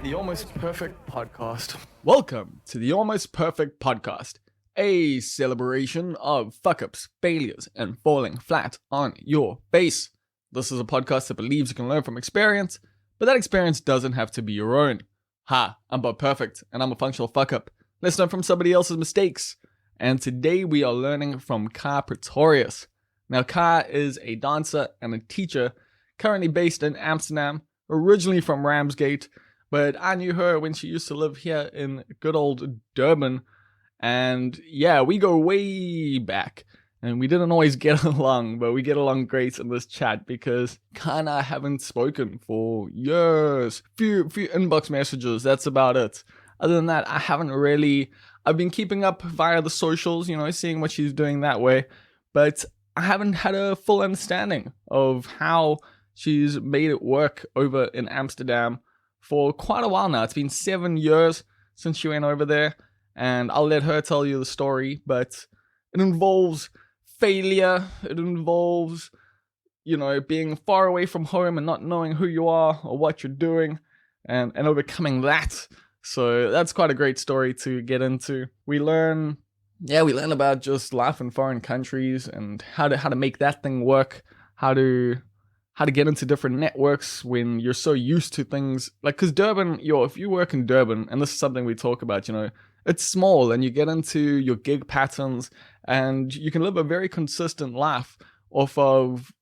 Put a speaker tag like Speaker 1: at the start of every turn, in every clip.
Speaker 1: The Almost Perfect Podcast. Welcome to the Almost Perfect Podcast, a celebration of fuck-ups, failures, and falling flat on your face. This is a podcast that believes you can learn from experience, but that experience doesn't have to be your own. Ha, I'm Bob Perfect, and I'm a functional fuck-up. Let's learn from somebody else's mistakes. And today we are learning from Pretorius. Now, Ka is a dancer and a teacher, currently based in Amsterdam, originally from Ramsgate, but I knew her when she used to live here in good old Durban, and yeah, we go way back, and we didn't always get along, but we get along great in this chat because Ka and I haven't spoken for years. Few inbox messages, that's about it. Other than that, I've been keeping up via the socials, seeing what she's doing that way, but I haven't had a full understanding of how she's made it work over in Amsterdam for quite a while now. It's been 7 years since she went over there, and I'll let her tell you the story, but it involves failure. It involves, being far away from home and not knowing who you are or what you're doing and overcoming that. So that's quite a great story to get into. We learn about just life in foreign countries and how to make that thing work, how to get into different networks when you're so used to things. Like, because Durban, if you work in Durban, and this is something we talk about, it's small and you get into your gig patterns and you can live a very consistent life off of,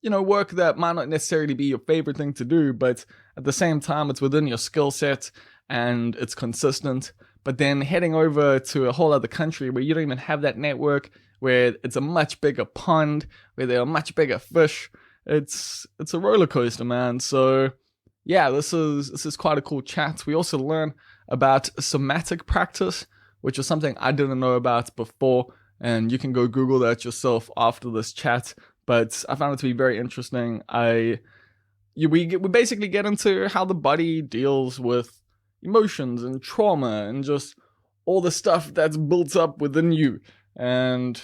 Speaker 1: work that might not necessarily be your favorite thing to do, but at the same time, it's within your skill set and it's consistent. But then heading over to a whole other country where you don't even have that network, where it's a much bigger pond, where there are much bigger fish, it's a roller coaster, man. So yeah, this is quite a cool chat. We also learn about somatic practice, which is something I didn't know about before, and you can go Google that yourself after this chat. But I found it to be very interesting. We basically get into how the body deals with emotions and trauma and just all the stuff that's built up within you, and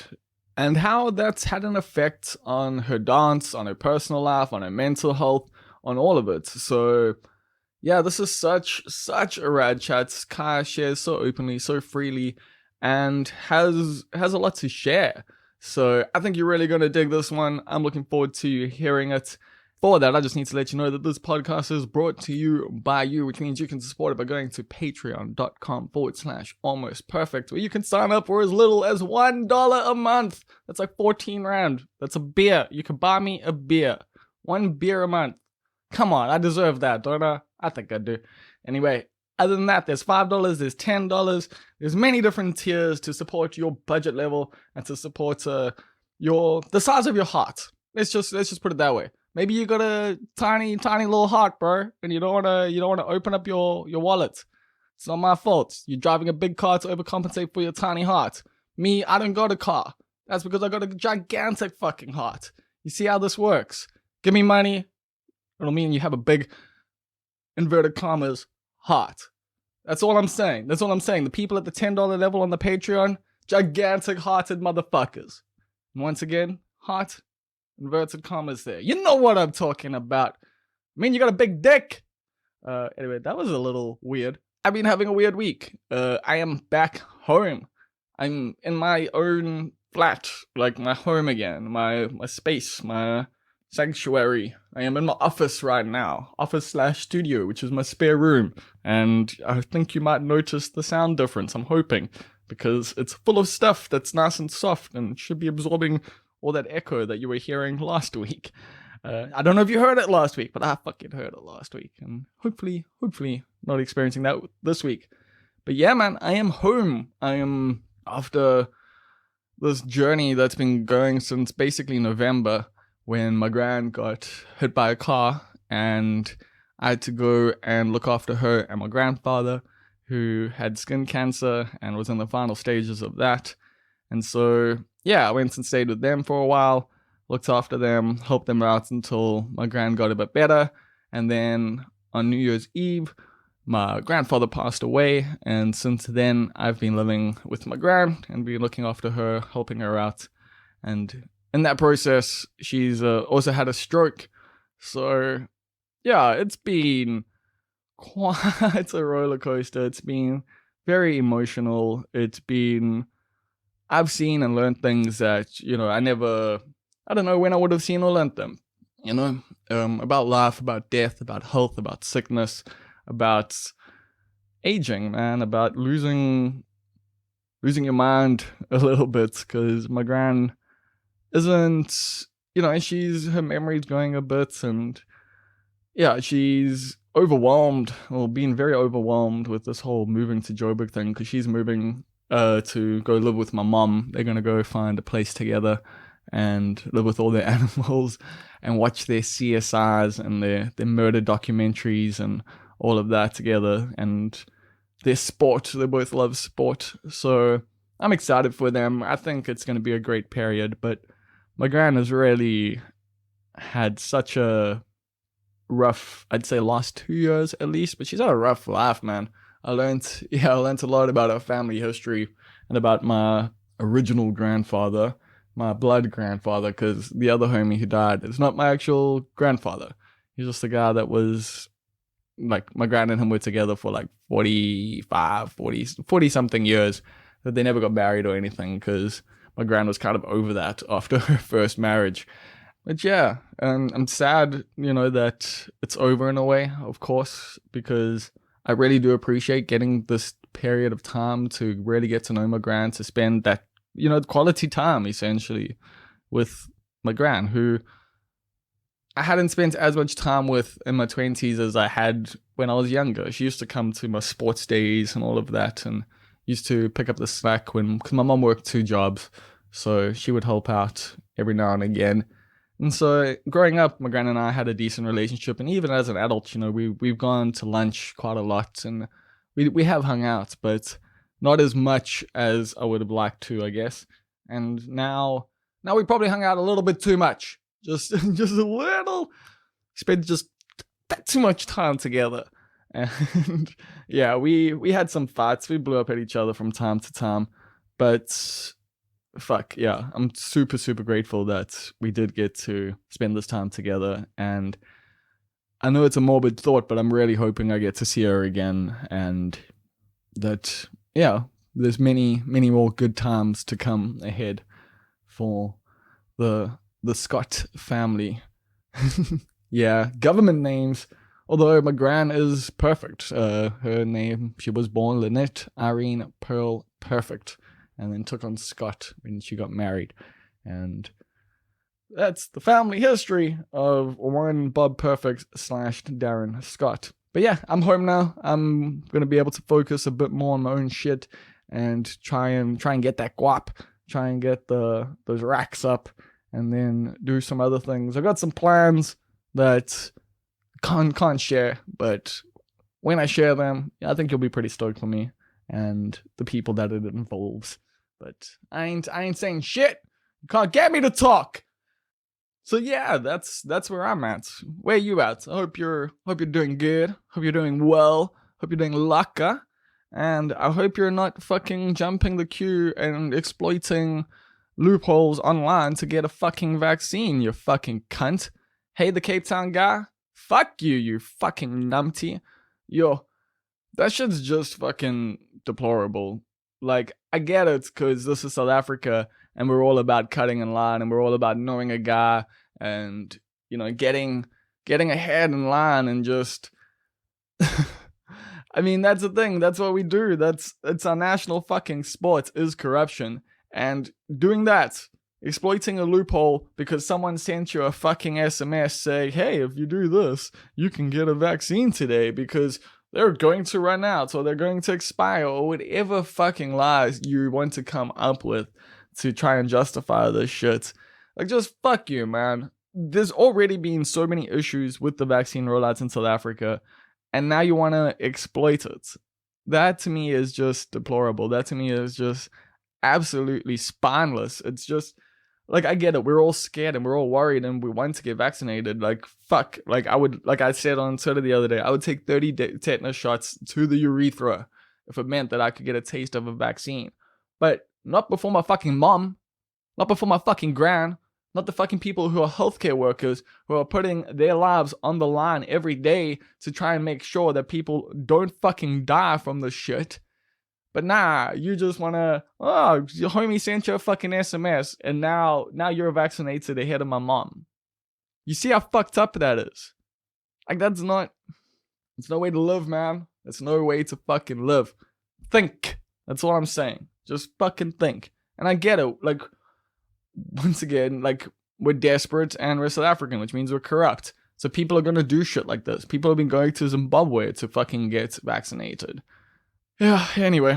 Speaker 1: how that's had an effect on her dance, on her personal life, on her mental health, on all of it. So yeah, this is such a rad chat. Ka shares so openly, so freely, and has a lot to share. So I think you're really going to dig this one. I'm looking forward to hearing it. For that, I just need to let you know that this podcast is brought to you by you, which means you can support it by going to patreon.com/almostperfect, where you can sign up for as little as $1 a month. That's like 14 Rand. That's a beer. You can buy me a beer. 1 beer a month. Come on, I deserve that, don't I? I think I do. Anyway, other than that, there's $5, there's $10. There's many different tiers to support your budget level and to support the size of your heart. Let's just put it that way. Maybe you got a tiny little heart, bro, and you don't wanna open up your wallet. It's not my fault. You're driving a big car to overcompensate for your tiny heart. Me, I don't got a car. That's because I got a gigantic fucking heart. You see how this works? Give me money, it'll mean you have a big, inverted commas, heart. That's all I'm saying. The people at the $10 level on the Patreon, gigantic hearted motherfuckers. And once again, heart, inverted commas there. You know what I'm talking about. I mean, you got a big dick. Anyway, that was a little weird. I've been having a weird week. I am back home. I'm in my own flat, like my home again, my space, my sanctuary. I am in my office right now. Office/studio, which is my spare room. And I think you might notice the sound difference, I'm hoping, because it's full of stuff that's nice and soft and should be absorbing all that echo that you were hearing last week. I don't know if you heard it last week, but I fucking heard it last week. And hopefully not experiencing that this week. But yeah, man, I am home. I am after this journey that's been going since basically November, when my gran got hit by a car and I had to go and look after her and my grandfather, who had skin cancer and was in the final stages of that. And so yeah, I went and stayed with them for a while, looked after them, helped them out until my gran got a bit better. And then on New Year's Eve, my grandfather passed away. And since then, I've been living with my gran and been looking after her, helping her out. And in that process, she's also had a stroke. So yeah, it's been quite a roller coaster. It's been very emotional. I've seen and learned things that, I don't know when I would have seen or learned them, about life, about death, about health, about sickness, about aging, man, about losing your mind a little bit, because my gran isn't, her memory's going a bit, and yeah, she's overwhelmed, or being very overwhelmed with this whole moving to Joburg thing, because she's moving to go live with my mom. They're gonna go find a place together and live with all their animals and watch their CSIs and their murder documentaries and all of that together, and their sport. They both love sport, so I'm excited for them. I think it's going to be a great period, but my gran has really had such a rough, I'd say last 2 years at least, but she's had a rough life, man. I learned a lot about her family history and about my original grandfather, my blood grandfather, because the other homie who died is not my actual grandfather. He's just a guy that was, like, my gran and him were together for like 40 something years, that they never got married or anything, because my gran was kind of over that after her first marriage. But yeah, I'm sad, that it's over in a way, of course, because I really do appreciate getting this period of time to really get to know my gran, to spend that, quality time, essentially, with my gran, who I hadn't spent as much time with in my 20s as I had when I was younger. She used to come to my sports days and all of that, and used to pick up the slack because my mom worked 2 jobs, so she would help out every now and again. And so growing up, my gran and I had a decent relationship, and even as an adult, we've gone to lunch quite a lot, and we have hung out, but not as much as I would have liked to, I guess. And now we probably hung out a little bit too much. Just a little. Spent just too much time together. And yeah, we had some fights. We blew up at each other from time to time. But fuck, yeah, I'm super, super grateful that we did get to spend this time together. And I know it's a morbid thought, but I'm really hoping I get to see her again, and that, yeah, there's many, many more good times to come ahead for the Scott family. Yeah, government names. Although my gran is perfect. Her name, she was born Lynette Irene Pearl Perfect, and then took on Scott when she got married. And that's the family history of one Bob Perfect / Darren Scott. But yeah, I'm home now. I'm gonna be able to focus a bit more on my own shit and try and get that guap, try and get those racks up, and then do some other things. I've got some plans that can't share, but when I share them, I think you'll be pretty stoked for me and the people that it involves. But I ain't saying shit. You can't get me to talk. So yeah, that's where I'm at. Where are you at? I hope you're doing good. Hope you're doing well. Hope you're doing laka. And I hope you're not fucking jumping the queue and exploiting loopholes online to get a fucking vaccine, you fucking cunt. Hey, the Cape Town guy, fuck you, you fucking numpty. Yo, that shit's just fucking deplorable. Like, I get it, because this is South Africa, and we're all about cutting in line, and we're all about knowing a guy, and, getting ahead in line, and just... I mean, that's the thing, that's what we do, it's our national fucking sport, is corruption. And doing that, exploiting a loophole because someone sent you a fucking SMS saying, hey, if you do this, you can get a vaccine today because they're going to run out or they're going to expire, or whatever fucking lies you want to come up with to try and justify this shit. Like, just fuck you, man. There's already been so many issues with the vaccine rollouts in South Africa, and now you want to exploit it. That to me is just deplorable. That to me is just absolutely spineless. It's just, like, I get it, we're all scared and we're all worried and we want to get vaccinated. Like, fuck, like I said on Twitter the other day, I would take 30 tetanus shots to the urethra if it meant that I could get a taste of a vaccine. But not before my fucking mom, not before my fucking gran, Not the fucking people who are healthcare workers who are putting their lives on the line every day to try and make sure that people don't fucking die from this shit. But nah, you just wanna, oh, your homie sent you a fucking SMS and now you're vaccinated ahead of my mom. You see how fucked up that is? Like, it's no way to live, man. It's no way to fucking live. Think. That's all I'm saying. Just fucking think. And I get it. Like, once again, like, we're desperate and we're South African, which means we're corrupt. So people are gonna do shit like this. People have been going to Zimbabwe to fucking get vaccinated. Yeah, anyway,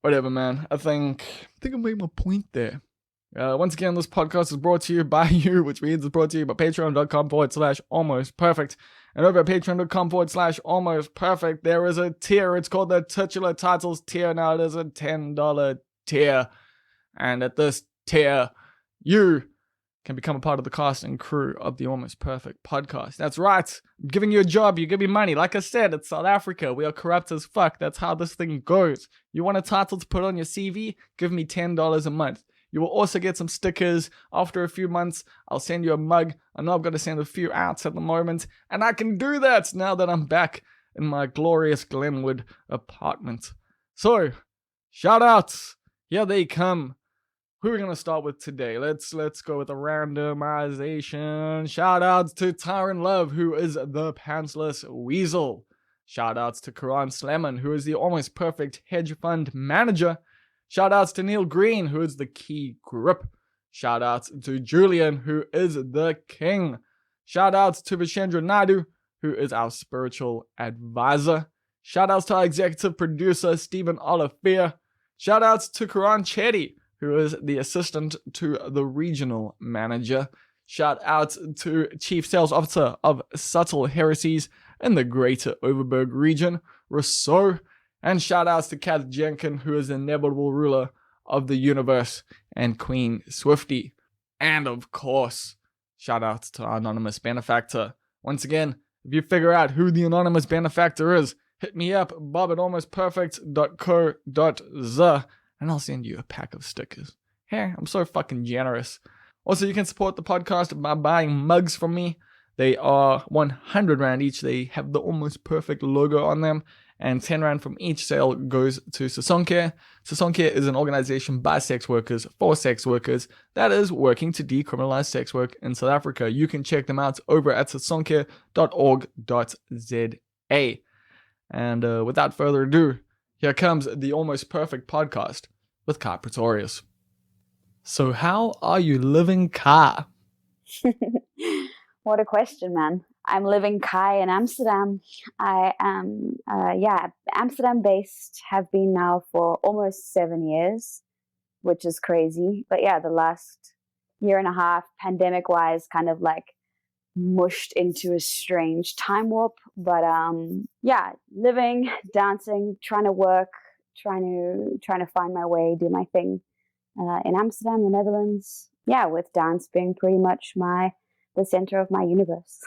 Speaker 1: whatever, man. I think I made my point there. Once again, this podcast is brought to you by you, which means it's brought to you by patreon.com/almostperfect. And over at patreon.com/almostperfect, there is a tier. It's called the Titular Titles tier. Now it is a $10 tier. And at this tier, you can become a part of the cast and crew of the Almost Perfect podcast. That's right. I'm giving you a job. You give me money. Like I said, it's South Africa. We are corrupt as fuck. That's how this thing goes. You want a title to put on your CV? Give me $10 a month. You will also get some stickers. After a few months, I'll send you a mug. I know I've got to send a few out at the moment. And I can do that now that I'm back in my glorious Glenwood apartment. So, shout outs. Here they come. Who are we going to start with today? Let's go with a randomization. Shout outs to Tyron Love, who is the pantsless weasel. Shout outs to Karan Slemon, who is the almost perfect hedge fund manager. Shout outs to Neil Green, who is the key grip. Shout outs to Julian, who is the king. Shout outs to Vishendra Naidu, who is our spiritual advisor. Shout outs to our executive producer, Stephen Olivier. Shout outs to Karan Chetty, who is the assistant to the regional manager. Shout out to Chief Sales Officer of Subtle Heresies in the Greater Overberg region, Rousseau. And shout outs to Kath Jenkin, who is the inevitable ruler of the universe, and Queen Swifty. And of course, shout outs to our anonymous benefactor. Once again, if you figure out who the anonymous benefactor is, hit me up, bob@almostperfect.co.za. And I'll send you a pack of stickers. Hey, I'm so fucking generous. Also, you can support the podcast by buying mugs from me. They are 100 Rand each. They have the Almost Perfect logo on them. And 10 Rand from each sale goes to Sasonke. Sasonke is an organization by sex workers for sex workers that is working to decriminalize sex work in South Africa. You can check them out over at sasonke.org.za. And without further ado, here comes the Almost Perfect podcast with Pretorius. So how are you living, Ka?
Speaker 2: What a question, man. I'm living Kai in Amsterdam. I am, Amsterdam based, have been now for almost 7 years, which is crazy. But yeah, the last year and a half, pandemic wise, kind of like mushed into a strange time warp. But living, dancing, trying to work, trying to find my way, do my thing in Amsterdam, the Netherlands. Yeah, with dance being pretty much the center of my universe,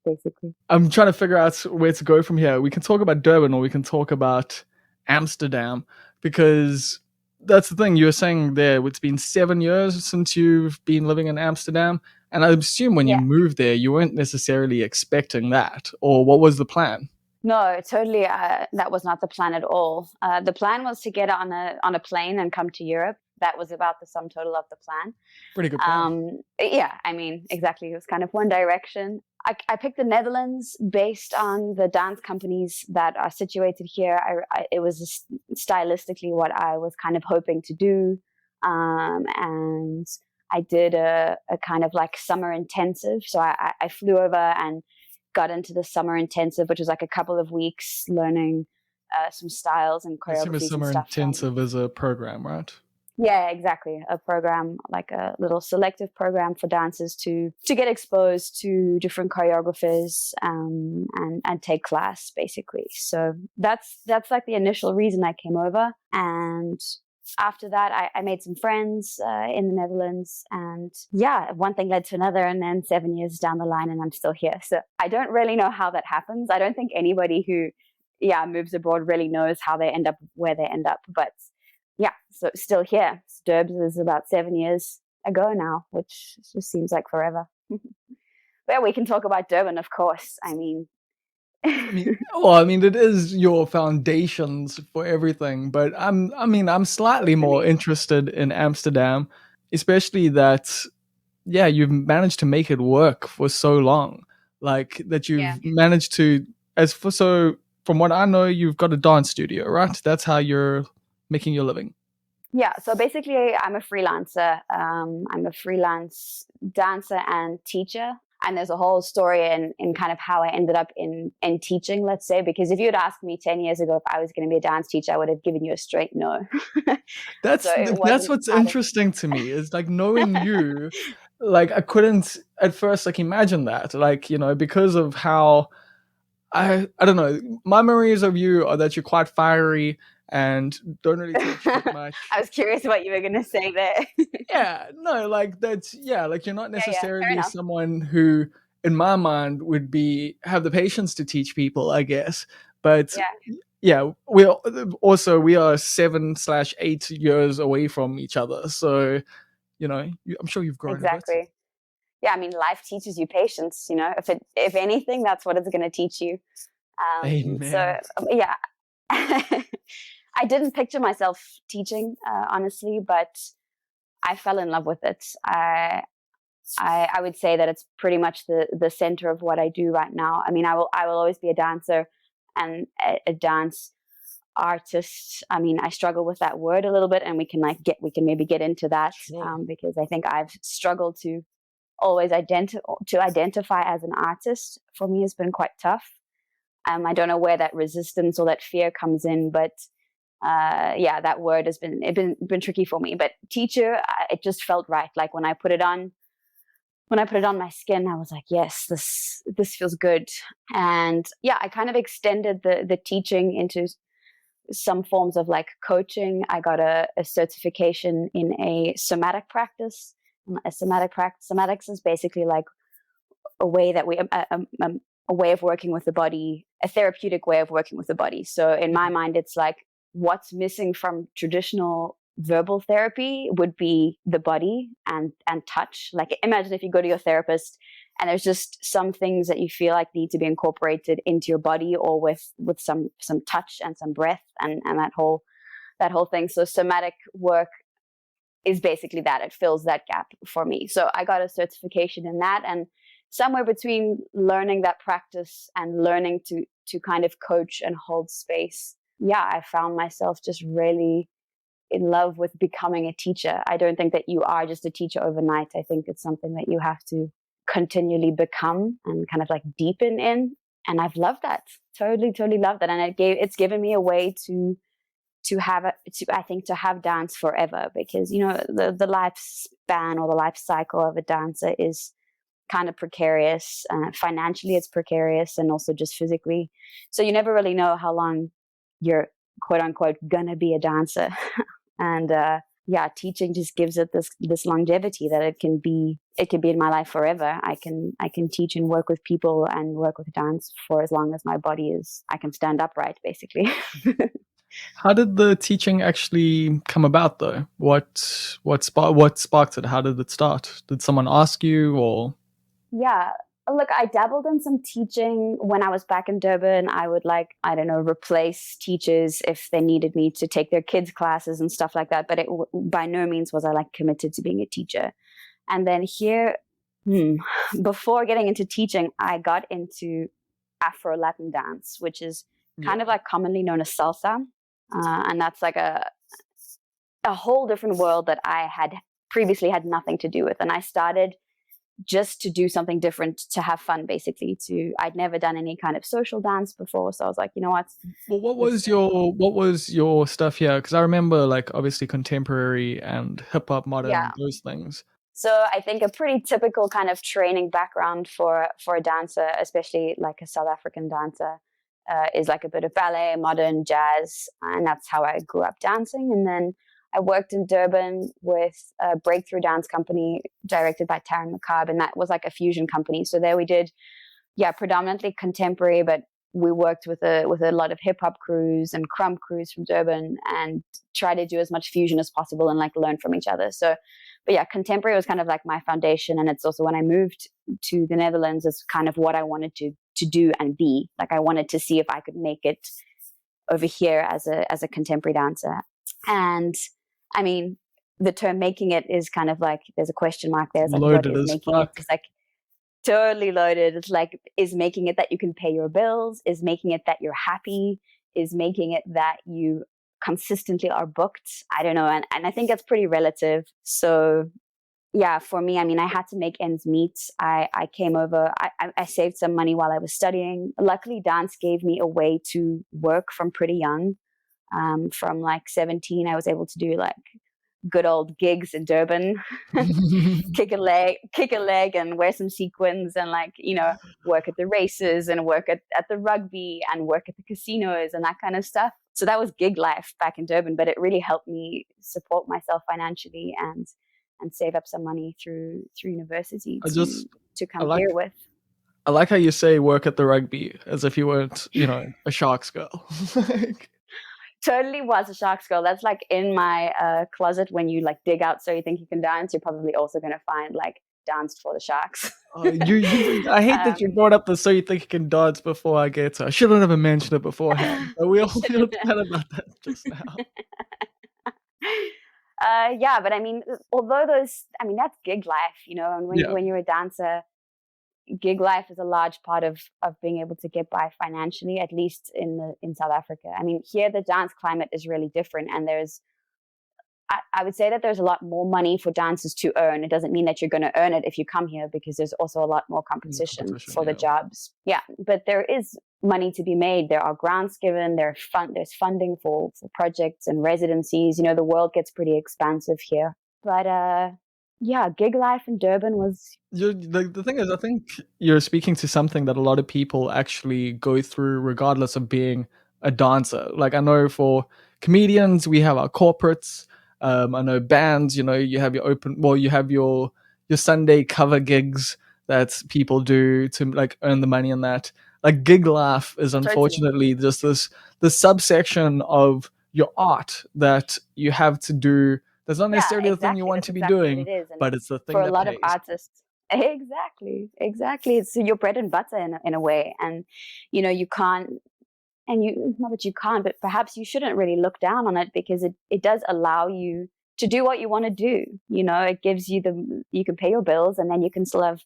Speaker 2: basically.
Speaker 1: I'm trying to figure out where to go from here. We can talk about Durban or we can talk about Amsterdam, because that's the thing you were saying there. It's been 7 years since you've been living in Amsterdam. And I assume when you moved there, you weren't necessarily expecting that. Or what was the plan?
Speaker 2: No, totally. That was not the plan at all. The plan was to get on a plane and come to Europe. That was about the sum total of the plan.
Speaker 1: Pretty good plan.
Speaker 2: Yeah, I mean, exactly. It was kind of one direction. I picked the Netherlands based on the dance companies that are situated here. It was stylistically what I was kind of hoping to do. And I did a kind of like summer intensive. So I flew over and got into the summer intensive, which was like a couple of weeks learning some styles and choreography. I assume a
Speaker 1: summer intensive is a program, right?
Speaker 2: Yeah, exactly. A program, like a little selective program for dancers to get exposed to different choreographers and take class, basically. So that's like the initial reason I came over. And after that, I made some friends in the Netherlands. And yeah, one thing led to another. And then 7 years down the line, and I'm still here. So I don't really know how that happens. I don't think anybody who, moves abroad really knows how they end up where they end up. But yeah, so still here. Durbs is about 7 years. ago now, which just seems like forever. But yeah, we can talk about Durban, of course. I mean,
Speaker 1: it is your foundations for everything, but I'm slightly more
Speaker 2: totally.
Speaker 1: interested in Amsterdam, especially that, yeah, you've managed to make it work for so long, like that
Speaker 2: Yeah.
Speaker 1: you've managed to, as for so, from what I know, you've got a dance studio, right? That's how you're making your living.
Speaker 2: Yeah, so basically, I'm a freelancer. I'm a freelance dancer and teacher. And there's a whole story in kind of how I ended up in teaching, let's say, because if you had asked me 10 years ago if I was going to be a dance teacher, I would have given you a straight no. So it
Speaker 1: That's
Speaker 2: wasn't
Speaker 1: what's
Speaker 2: out of,
Speaker 1: interesting to me is like knowing you, like I couldn't at first like imagine that, like, because of how I don't know, my memories of you are that you're quite fiery and don't really teach that much.
Speaker 2: I was curious what you were going to say there.
Speaker 1: Yeah, no, like that's, yeah, like you're not
Speaker 2: Yeah, fair
Speaker 1: necessarily
Speaker 2: enough.
Speaker 1: someone who in my mind would be have the patience to teach people, I guess. But
Speaker 2: Yeah,
Speaker 1: yeah, we are 7/8 years away from each other, so I'm sure you've grown a bit.
Speaker 2: exactly. Yeah, I mean, life teaches you patience, if anything, that's what it's going to teach you. So
Speaker 1: Amen.
Speaker 2: yeah, I didn't picture myself teaching, honestly, but I fell in love with it. I would say that it's pretty much the center of what I do right now. I mean, I will always be a dancer and a dance artist. I mean, I struggle with that word a little bit, and we can maybe get into that,
Speaker 1: Sure.
Speaker 2: because I think I've struggled to always identify as an artist. For me, has been quite tough. I don't know where that resistance or that fear comes in, but yeah, that word has been tricky for me. But teacher, it just felt right. Like when I put it on my skin, I was like, yes, this feels good. And yeah, I kind of extended the teaching into some forms of like coaching. I got a certification in a somatic practice. Somatics is basically like a way that a way of working with the body, a therapeutic way of working with the body. So in my mind, it's like what's missing from traditional verbal therapy would be the body and touch. Like imagine if you go to your therapist and there's just some things that you feel like need to be incorporated into your body, or with some touch and some breath and that whole thing. So somatic work is basically that. It fills that gap for me. So I got a certification in that, and somewhere between learning that practice and learning to kind of coach and hold space, yeah, I found myself just really in love with becoming a teacher. I don't think that you are just a teacher overnight. I think it's something that you have to continually become and kind of like deepen in. And I've loved that. Totally loved that. And it's given me a way I think to have dance forever, because the lifespan or the life cycle of a dancer is kind of precarious. Financially it's precarious, and also just physically, so you never really know how long you're quote unquote gonna be a dancer. And yeah, teaching just gives it this longevity that it can be in my life forever. I can teach and work with people and work with dance for as long as my body is, I can stand upright basically.
Speaker 1: How did the teaching actually come about, though? What sparked it? How did it start? Did someone ask you, or?
Speaker 2: Yeah. Look, I dabbled in some teaching when I was back in Durban. I would I don't know, replace teachers if they needed me to take their kids' classes and stuff like that. But by no means was I committed to being a teacher. And then here, before getting into teaching, I got into afro-latin dance, which is
Speaker 1: Yeah.
Speaker 2: kind of commonly known as salsa. And that's like a whole different world that I had previously had nothing to do with. And I started just to do something different, to have fun, basically. I'd never done any kind of social dance before, so I was like, you know what?
Speaker 1: Well, what was your stuff here? Because I remember, like, obviously contemporary and hip hop,
Speaker 2: Yeah.
Speaker 1: modern, those things.
Speaker 2: So I think a pretty typical kind of training background for a dancer, especially like a South African dancer, is like a bit of ballet, modern, jazz, and that's how I grew up dancing. And then I worked in Durban with a breakthrough dance company directed by Taryn McCarve, and that was like a fusion company. So there we did, yeah, predominantly contemporary, but we worked with a lot of hip hop crews and crumb crews from Durban, and try to do as much fusion as possible and like learn from each other. So, but yeah, contemporary was kind of like my foundation, and it's also when I moved to the Netherlands, it's kind of what I wanted to do and be. Like I wanted to see if I could make it over here as a contemporary dancer. And I mean, the term making it is kind of like, there's a question mark there. It's like, what
Speaker 1: Loaded
Speaker 2: is
Speaker 1: as
Speaker 2: making it?
Speaker 1: fuck.
Speaker 2: It's like totally loaded. It's like, is making it that you can pay your bills? Is making it that you're happy? Is making it that you consistently are booked? I don't know. And I think that's pretty relative. So yeah, for me, I mean, I had to make ends meet. I came over, I saved some money while I was studying. Luckily, dance gave me a way to work from pretty young. From like 17, I was able to do like good old gigs in Durban, kick a leg and wear some sequins and like, you know, work at the races and work at the rugby and work at the casinos and that kind of stuff. So that was gig life back in Durban, but it really helped me support myself financially and save up some money through university to
Speaker 1: I
Speaker 2: come
Speaker 1: like
Speaker 2: here with.
Speaker 1: I like how you say work at the rugby as if you weren't, you know, a Sharks girl. Like,
Speaker 2: Totally was a Sharks girl. That's like in my closet. When you like dig out so you think you can dance, you're probably also going to find like danced for the Sharks.
Speaker 1: I hate that you brought up the so you think you can dance before I get to. I should have never mentioned it beforehand. But we all feel bad about that just now.
Speaker 2: Yeah, but I mean, although that's gig life, you know, and when you're a dancer, gig life is a large part of being able to get by financially, at least in South Africa. I mean, here the dance climate is really different, and I would say that there's a lot more money for dancers to earn. It doesn't mean that you're going to earn it if you come here, because there's also a lot more competition for the jobs. Yeah, but there is money to be made. There are grants given. There's funding for projects and residencies. You know, the world gets pretty expansive here. But yeah, gig life in Durban was.
Speaker 1: The thing is, I think you're speaking to something that a lot of people actually go through, regardless of being a dancer. Like I know for comedians, we have our corporates. I know bands, you know, you have you have your Sunday cover gigs that people do to like earn the money on that. Like gig life is unfortunately just this subsection of your art that you have to do. That's not necessarily the thing you want to be doing, but it's the thing
Speaker 2: for
Speaker 1: that
Speaker 2: a lot
Speaker 1: pays.
Speaker 2: of artists. Exactly. It's your bread and butter in a way, and you know you can't. And you, not that you can't, but perhaps you shouldn't really look down on it, because it does allow you to do what you want to do. You know, it gives you you can pay your bills, and then you can still have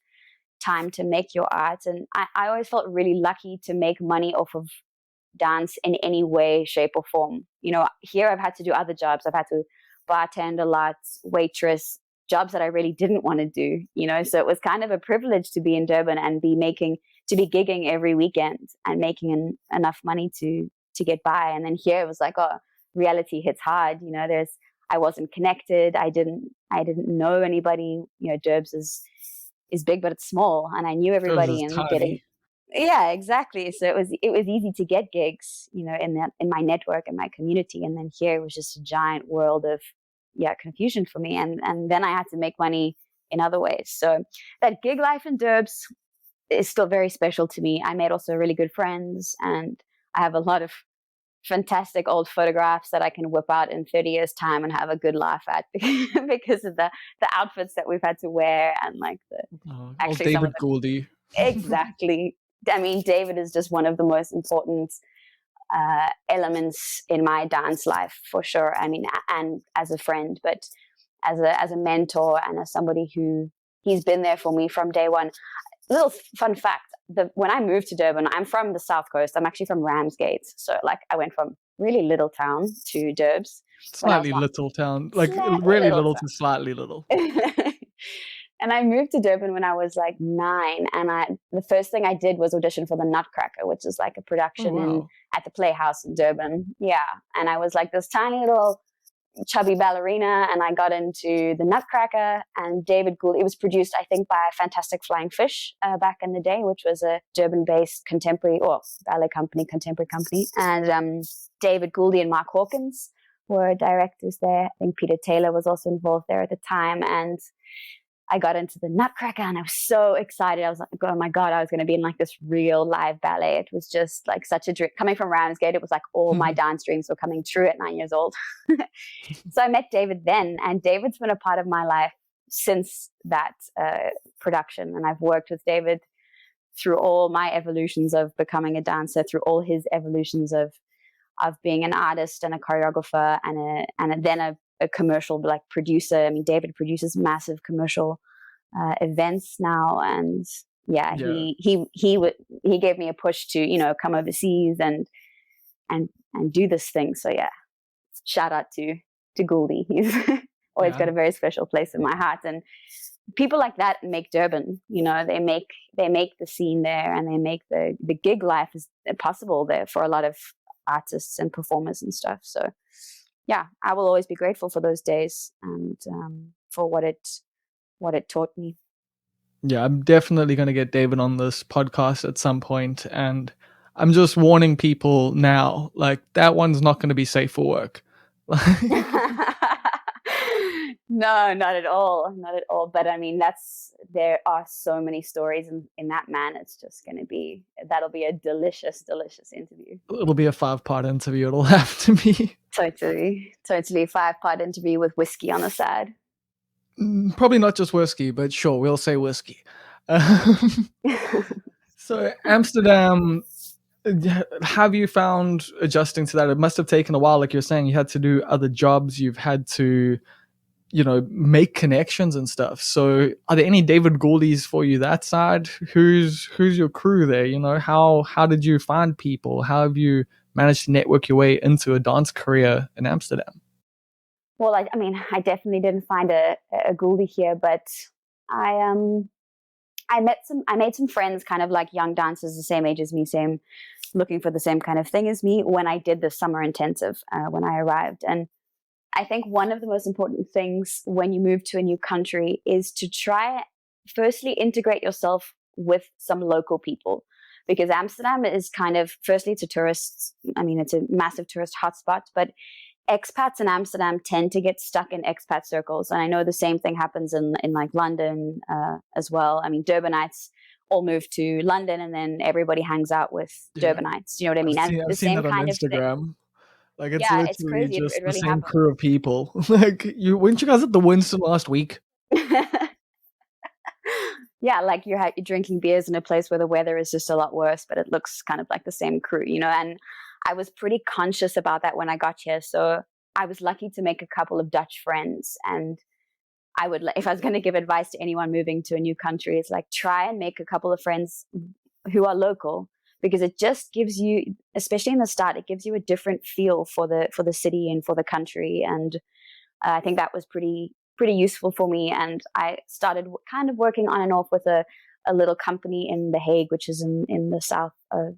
Speaker 2: time to make your art. And I always felt really lucky to make money off of dance in any way, shape, or form. You know, here I've had to do other jobs. I've had to bartend a lot, waitress, jobs that I really didn't want to do, you know. So it was kind of a privilege to be in Durban and be gigging every weekend and making enough money to get by. And then here it was like, oh, reality hits hard. You know, I wasn't connected. I didn't know anybody. You know, Durbs is big, but it's small, and I knew everybody and getting. Yeah, exactly. So it was easy to get gigs, you know, in my network and my community. And then here it was just a giant world of confusion for me. And then I had to make money in other ways. So that gig life in Durbs is still very special to me. I made also really good friends, and I have a lot of fantastic old photographs that I can whip out in 30 years time and have a good laugh at because of the outfits that we've had to wear, and like
Speaker 1: actually David Gouldy.
Speaker 2: Exactly. I mean, David is just one of the most important elements in my dance life, for sure. I mean, and as a friend, but as a mentor and as somebody who he's been there for me from day one. Little fun fact: when I moved to Durban, I'm from the South Coast. I'm actually from Ramsgate, so like I went from really little town to Durbs.
Speaker 1: Slightly little town, like really little to slightly little.
Speaker 2: And I moved to Durban when I was like 9, and the first thing I did was audition for the Nutcracker, which is like a production at the Playhouse in Durban. Yeah, and I was like this tiny little chubby ballerina, and I got into the Nutcracker. And David Gould, it was produced, I think, by Fantastic Flying Fish back in the day, which was a Durban-based contemporary contemporary company. And David Gouldy and Mark Hawkins were directors there. I think Peter Taylor was also involved there at the time. And I got into the Nutcracker and I was so excited. I was like, oh my God, I was going to be in like this real live ballet. It was just like such a dream. Coming from Ramsgate, it was like all my dance dreams were coming true at 9 years old. So I met David then, and David's been a part of my life since that production. And I've worked with David through all my evolutions of becoming a dancer, through all his evolutions of being an artist and a choreographer and then a commercial like producer. I mean, David produces massive commercial events now, and he gave me a push to, you know, come overseas and do this thing. So yeah, shout out to Goldie. He's always got a very special place in my heart. And people like that make Durban. You know, they make the scene there, and they make the gig life is possible there for a lot of artists and performers and stuff. So yeah, I will always be grateful for those days and for what it taught me.
Speaker 1: Yeah, I'm definitely going to get David on this podcast at some point, and I'm just warning people now, like, that one's not going to be safe for work.
Speaker 2: No, not at all. Not at all. But I mean, there are so many stories in that man. It's just going to be, that'll be a delicious, delicious interview.
Speaker 1: It'll be a 5-part interview. It'll have to be. Totally
Speaker 2: a 5-part interview with whiskey on the side.
Speaker 1: Probably not just whiskey, but sure, we'll say whiskey. So Amsterdam, have you found adjusting to that? It must have taken a while. Like you're saying, you had to do other jobs. You've had to, you know, make connections and stuff. So are there any David Gouldies for you that side? Who's your crew there? You know, how did you find people? How have you managed to network your way into a dance career in Amsterdam?
Speaker 2: Well, I mean, I definitely didn't find a Gouldie here, but I made some friends, kind of like young dancers the same age as me, looking for the same kind of thing as me when I did the summer intensive when I arrived. And I think one of the most important things when you move to a new country is to try, firstly, integrate yourself with some local people, because Amsterdam is kind of, firstly, it's a massive tourist hotspot, but expats in Amsterdam tend to get stuck in expat circles. And I know the same thing happens in like London as well. I mean, Durbanites all move to London and then everybody hangs out with Durbanites. You know what I mean?
Speaker 1: I've seen that on Instagram. Like it's literally
Speaker 2: it's crazy.
Speaker 1: just
Speaker 2: it really
Speaker 1: the same
Speaker 2: happens.
Speaker 1: crew of people. Like weren't you guys at the Winston last week?
Speaker 2: Yeah, like you're drinking beers in a place where the weather is just a lot worse, but it looks kind of like the same crew, you know. And I was pretty conscious about that when I got here. So I was lucky to make a couple of Dutch friends. And I would, if I was going to give advice to anyone moving to a new country, it's like try and make a couple of friends who are local, because it just gives you, especially in the start, it gives you a different feel for the city and for the country. And I think that was pretty useful for me. And I started kind of working on and off with a little company in The Hague, which is in the south of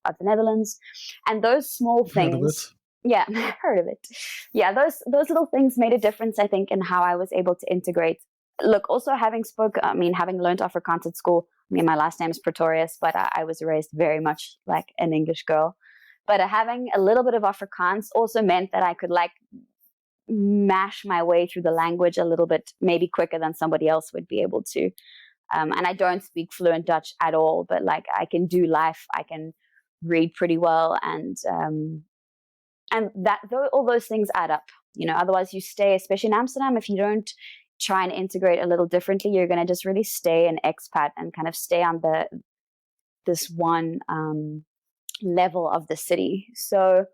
Speaker 2: the Netherlands. And those small things, yeah, heard of it. Yeah, those little things made a difference, I think, in how I was able to integrate. Look, also having learned Afrikaans at school. I mean, my last name is Pretorius, but I was raised very much like an English girl. But having a little bit of Afrikaans also meant that I could like mash my way through the language a little bit, maybe quicker than somebody else would be able to. And I don't speak fluent Dutch at all, but like I can do life, I can read pretty well, and that all those things add up. You know, otherwise you stay, especially in Amsterdam, if you don't try and integrate a little differently, you're going to just really stay an expat and kind of stay on this one level of the city. So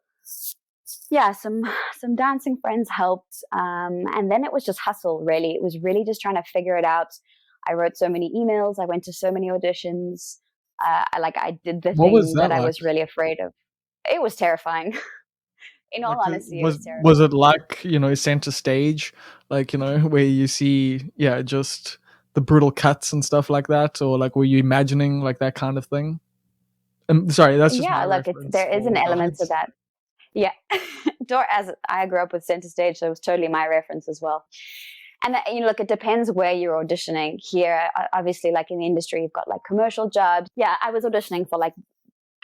Speaker 2: yeah, some dancing friends helped, and then it was just hustle. Really, it was really just trying to figure it out. I wrote so many emails, I went to so many auditions. I did the thing that I was really afraid of. It was terrifying. In all honesty,
Speaker 1: was it like, you know, center stage, like, you know, where you see just the brutal cuts and stuff like that, or like were you imagining like that kind of thing? Sorry, that's just
Speaker 2: there is an element to that. Yeah, as I grew up with center stage, so it was totally my reference as well. And you know, look, it depends where you're auditioning. Here, obviously, like in the industry, you've got like commercial jobs. Yeah, I was auditioning for like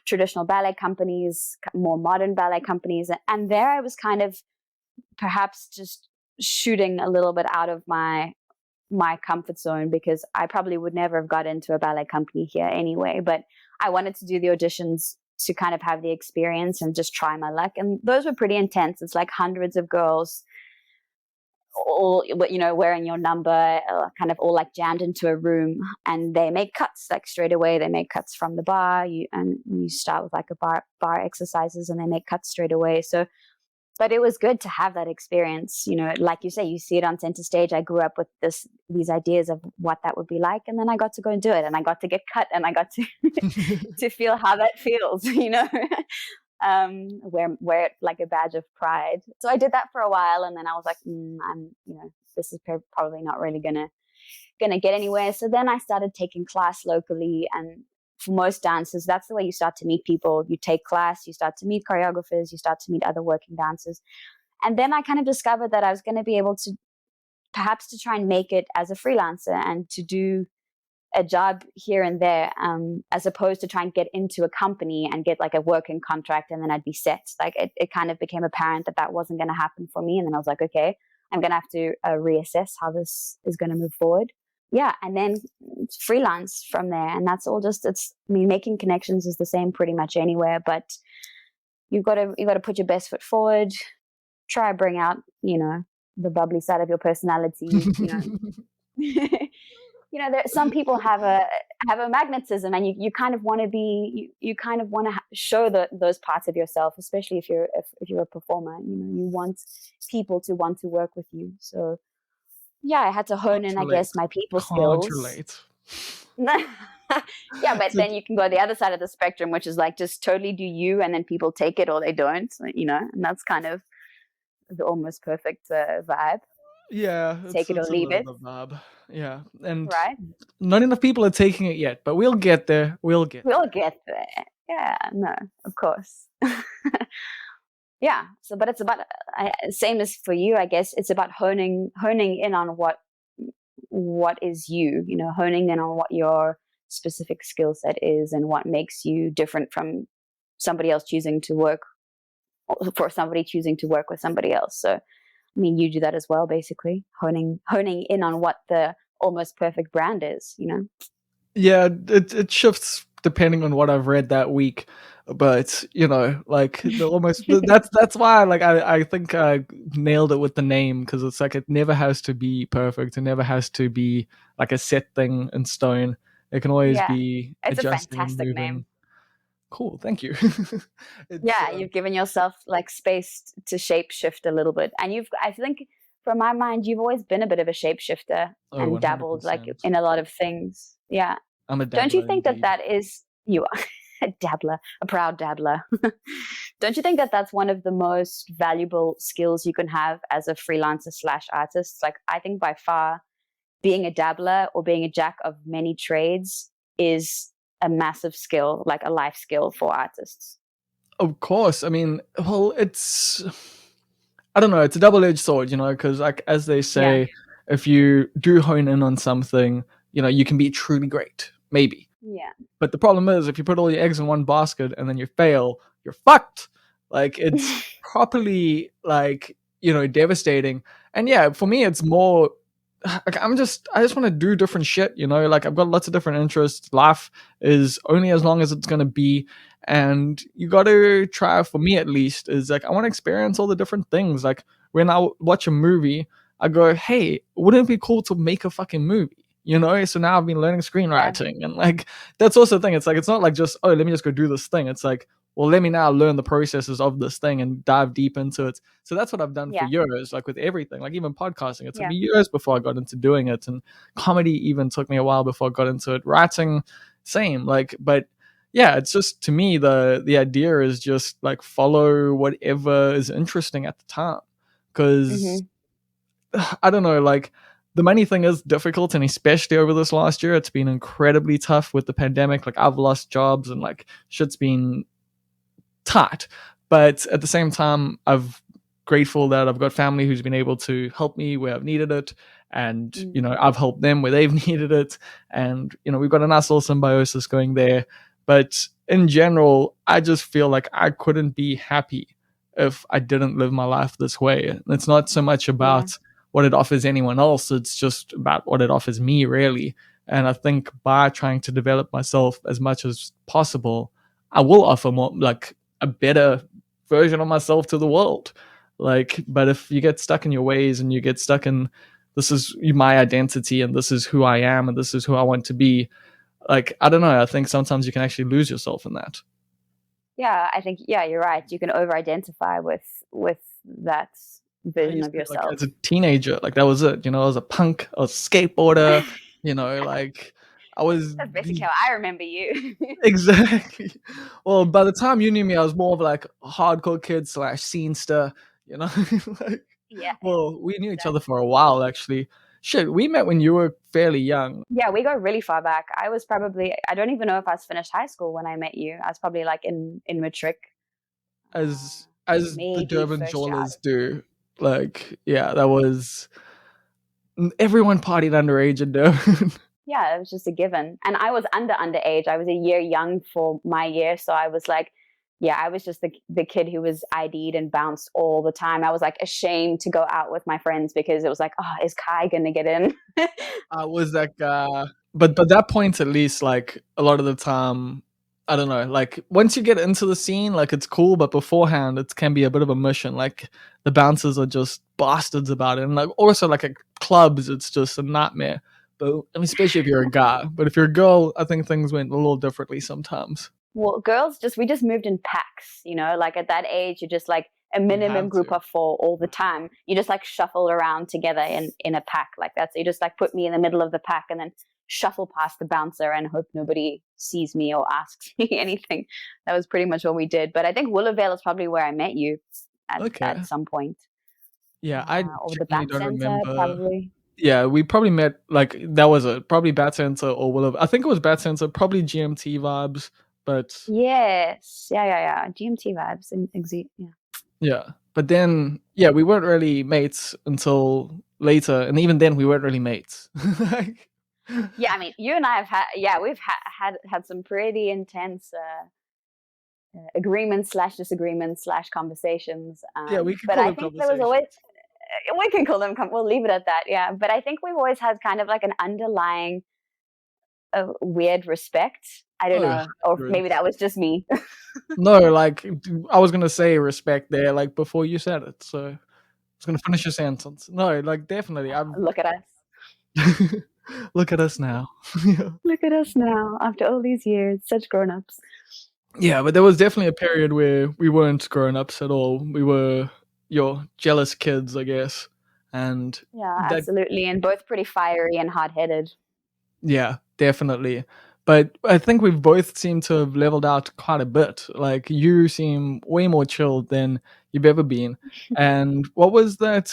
Speaker 2: traditional ballet companies, more modern ballet companies, and there I was kind of perhaps just shooting a little bit out of my my comfort zone, because I probably would never have got into a ballet company here anyway. But I wanted to do the auditions to kind of have the experience and just try my luck. And those were pretty intense. It's like hundreds of girls all, wearing your number, kind of all like jammed into a room, and they make cuts like straight away. They make cuts from the bar, and you start with like a bar exercises, and they make cuts straight away. So, but it was good to have that experience. Like you say, you see it on center stage. I grew up with these ideas of what that would be like, and then I got to go and do it, and I got to get cut, and I got to to feel how that feels. Wear it like a badge of pride. So I did that for a while, and then I was like, this is probably not really gonna get anywhere. So then I started taking class locally, and for most dancers, that's the way you start to meet people. You take class, you start to meet choreographers, you start to meet other working dancers. And then I kind of discovered that I was going to be able to perhaps to try and make it as a freelancer and to do a job here and there, as opposed to try and get into a company and get like a working contract and then I'd be set. Like it kind of became apparent that wasn't going to happen for me. And then I was like, okay, I'm going to have to reassess how this is going to move forward. Yeah, and then freelance from there. And that's all making connections is the same pretty much anywhere, but you've got to put your best foot forward, try to bring out, the bubbly side of your personality, some people have a magnetism, and you kind of want to be, you kind of want to show those parts of yourself, especially if you're a performer. You want people to want to work with you. So yeah, I had to hone in, I guess, my people skills.
Speaker 1: Relate.
Speaker 2: Yeah, but then you can go the other side of the spectrum, which is like just totally do you, and then people take it or they don't, and that's kind of the almost perfect vibe.
Speaker 1: Yeah,
Speaker 2: take it or leave it.
Speaker 1: Vibe. Yeah, and
Speaker 2: right.
Speaker 1: Not enough people are taking it yet, but we'll get there. We'll get
Speaker 2: there. Yeah, no, of course. Yeah. So, but it's about same as for you, I guess. It's about honing in on what is you. Honing in on what your specific skill set is and what makes you different from somebody else choosing to work with somebody else. So, I mean, you do that as well, basically honing in on what the almost perfect brand is.
Speaker 1: Yeah, it shifts depending on what I've read that week, but like that's why like I think I nailed it with the name, because it's like it never has to be perfect. It never has to be like a set thing in stone. It can always be
Speaker 2: it's
Speaker 1: adjusting
Speaker 2: a fantastic
Speaker 1: and moving.
Speaker 2: Name.
Speaker 1: Cool, thank you.
Speaker 2: You've given yourself like space to shapeshift a little bit, and I think from my mind, you've always been a bit of a shapeshifter and 100%. Dabbled like in a lot of things. Yeah.
Speaker 1: I'm a dabbler.
Speaker 2: Don't you think
Speaker 1: indeed.
Speaker 2: that is, you are a dabbler, a proud dabbler. Don't you think that that's one of the most valuable skills you can have as a freelancer / artist? Like, I think by far being a dabbler or being a jack of many trades is a massive skill, like a life skill for artists.
Speaker 1: Of course. I mean, well, I don't know, it's a double-edged sword, because like as they say, if you do hone in on something, you can be truly great, maybe.
Speaker 2: Yeah.
Speaker 1: But the problem is, if you put all your eggs in one basket and then you fail, you're fucked. Like, it's properly like, devastating. And yeah, for me, it's more like I just want to do different shit, like I've got lots of different interests. Life is only as long as it's going to be. And you got to try, for me at least, is like I want to experience all the different things. Like when I watch a movie, I go, hey, wouldn't it be cool to make a fucking movie? So now I've been learning screenwriting, and like that's also the thing. It's like it's not like just, oh, let me just go do this thing. It's like, well, let me now learn the processes of this thing and dive deep into it. So that's what I've done for years, like with everything, like even podcasting. It took me years before I got into doing it, and comedy even took me a while before I got into it. Writing, same. Like, but yeah, it's just, to me, the idea is just like follow whatever is interesting at the time, because I don't know, like the money thing is difficult, and especially over this last year, it's been incredibly tough with the pandemic. Like I've lost jobs and like shit's been tight, but at the same time, I'm grateful that I've got family who's been able to help me where I've needed it, and I've helped them where they've needed it, and we've got a nice little symbiosis going there. But in general, I just feel like I couldn't be happy if I didn't live my life this way. And it's not so much about what it offers anyone else. It's just about what it offers me, really. And I think by trying to develop myself as much as possible, I will offer more, like, a better version of myself to the world. Like, but if you get stuck in your ways and you get stuck in, this is my identity and this is who I am and this is who I want to be, like, I don't know, I think sometimes you can actually lose yourself in that.
Speaker 2: Yeah, I think, yeah, you're right. You can over-identify with that
Speaker 1: I
Speaker 2: version
Speaker 1: used
Speaker 2: of
Speaker 1: to, like,
Speaker 2: yourself.
Speaker 1: as a teenager, like, that was it. I was a punk, I was a skateboarder, like, I was
Speaker 2: That's basically how I remember you.
Speaker 1: exactly. Well, by the time you knew me, I was more of like a hardcore kid slash scenester, like,
Speaker 2: Yeah,
Speaker 1: well, we knew each other for a
Speaker 2: exactly.
Speaker 1: while, actually. Shit, we met when you were fairly young.
Speaker 2: Yeah, we go really far back. I was probably, I don't even know if I was finished high school when I met you. I was probably like in matric,
Speaker 1: As the
Speaker 2: maybe
Speaker 1: Durban
Speaker 2: first year.
Speaker 1: jawlers do. Like, yeah, that was everyone partied underage in Durban.
Speaker 2: Yeah, it was just a given. And I was underage. I was a year young for my year, so I was like, yeah, I was just the kid who was ID'd and bounced all the time. I was like ashamed to go out with my friends because it was like, oh, is Kai gonna get in?
Speaker 1: I was that guy. But that point, at least, like, a lot of the time, I don't know, like, once you get into the scene, like, it's cool, but beforehand it can be a bit of a mission. Like, the bouncers are just bastards about it, and, like, also, like, at clubs it's just a nightmare. But I mean, especially if you're a guy. But if you're a girl, I think things went a little differently sometimes.
Speaker 2: Well, girls we just moved in packs, like at that age, you're just like a
Speaker 1: You
Speaker 2: minimum
Speaker 1: have
Speaker 2: group
Speaker 1: to.
Speaker 2: of four all the time. You just like shuffle around together in a pack like that. So you just like put me in the middle of the pack and then shuffle past the bouncer and hope nobody sees me or asks me anything. That was pretty much what we did. But I think Willowvale is probably where I met you
Speaker 1: Okay.
Speaker 2: at some point.
Speaker 1: Yeah, I
Speaker 2: Or the
Speaker 1: genuinely
Speaker 2: Bat
Speaker 1: don't
Speaker 2: Center,
Speaker 1: remember.
Speaker 2: probably.
Speaker 1: Yeah, we probably met, like, that was it. Probably Bat Center or Willow. I think it was Bat Center, probably GMT vibes, but
Speaker 2: Yes. Yeah. GMT vibes. Yeah.
Speaker 1: yeah. But then, yeah, we weren't really mates until later, and even then, we weren't really mates. Like,
Speaker 2: Yeah, I mean, you and I have we've had some pretty intense agreements slash disagreements slash conversations.
Speaker 1: yeah, we could
Speaker 2: But
Speaker 1: call
Speaker 2: I
Speaker 1: them
Speaker 2: think there was
Speaker 1: conversation.
Speaker 2: always, we can call them, we'll leave it at that. Yeah. But I think we've always had kind of like an underlying weird respect. I don't
Speaker 1: Oh,
Speaker 2: know. Or maybe
Speaker 1: hundreds.
Speaker 2: that was just me.
Speaker 1: No, like, I was gonna say respect there, like, before you said it, so I was gonna finish your sentence. No, like, definitely, I've
Speaker 2: Look at us.
Speaker 1: look at us now. Yeah.
Speaker 2: Look at us now after all these years, such grown ups.
Speaker 1: Yeah, but there was definitely a period where we weren't grown-ups at all. We were your jealous kids, I guess, and
Speaker 2: Yeah,
Speaker 1: that
Speaker 2: absolutely. And both pretty fiery and hard headed.
Speaker 1: yeah, definitely. But I think we've both seemed to have leveled out quite a bit. Like, you seem way more chilled than you've ever been. And what was that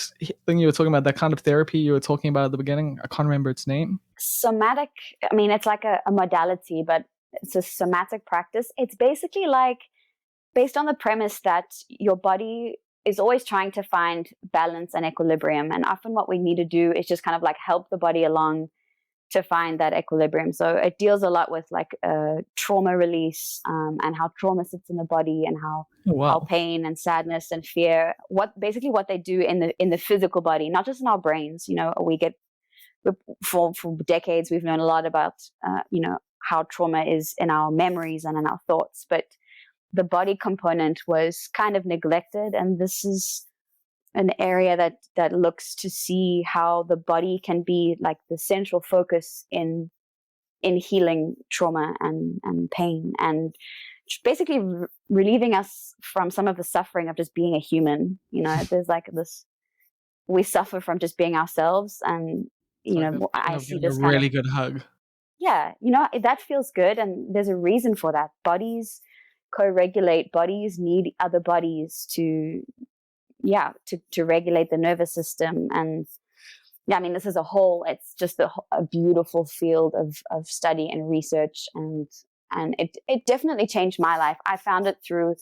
Speaker 1: thing you were talking about, that kind of therapy you were talking about at the beginning? I can't remember its name.
Speaker 2: Somatic, I mean, it's like a modality, but it's a somatic practice. It's basically like based on the premise that your body is always trying to find balance and equilibrium. And often what we need to do is just kind of like help the body along to find that equilibrium. So it deals a lot with like trauma release, and how trauma sits in the body, and
Speaker 1: Oh,
Speaker 2: how
Speaker 1: wow.
Speaker 2: pain and sadness and fear, what they do in the physical body, not just in our brains. We get, for decades we've known a lot about how trauma is in our memories and in our thoughts, but the body component was kind of neglected. And this is an area that looks to see how the body can be like the central focus in healing trauma and pain, and basically relieving us from some of the suffering of just being a human. There's like this, we suffer from just being ourselves. And
Speaker 1: It's like that
Speaker 2: I
Speaker 1: feeling of
Speaker 2: see
Speaker 1: getting a
Speaker 2: this kind of,
Speaker 1: really good hug.
Speaker 2: yeah, that feels good. And there's a reason for that. Bodies co-regulate, bodies need other bodies to regulate the nervous system. And yeah, I mean, this is it's just a beautiful field of study and research. And it definitely changed my life. I found it through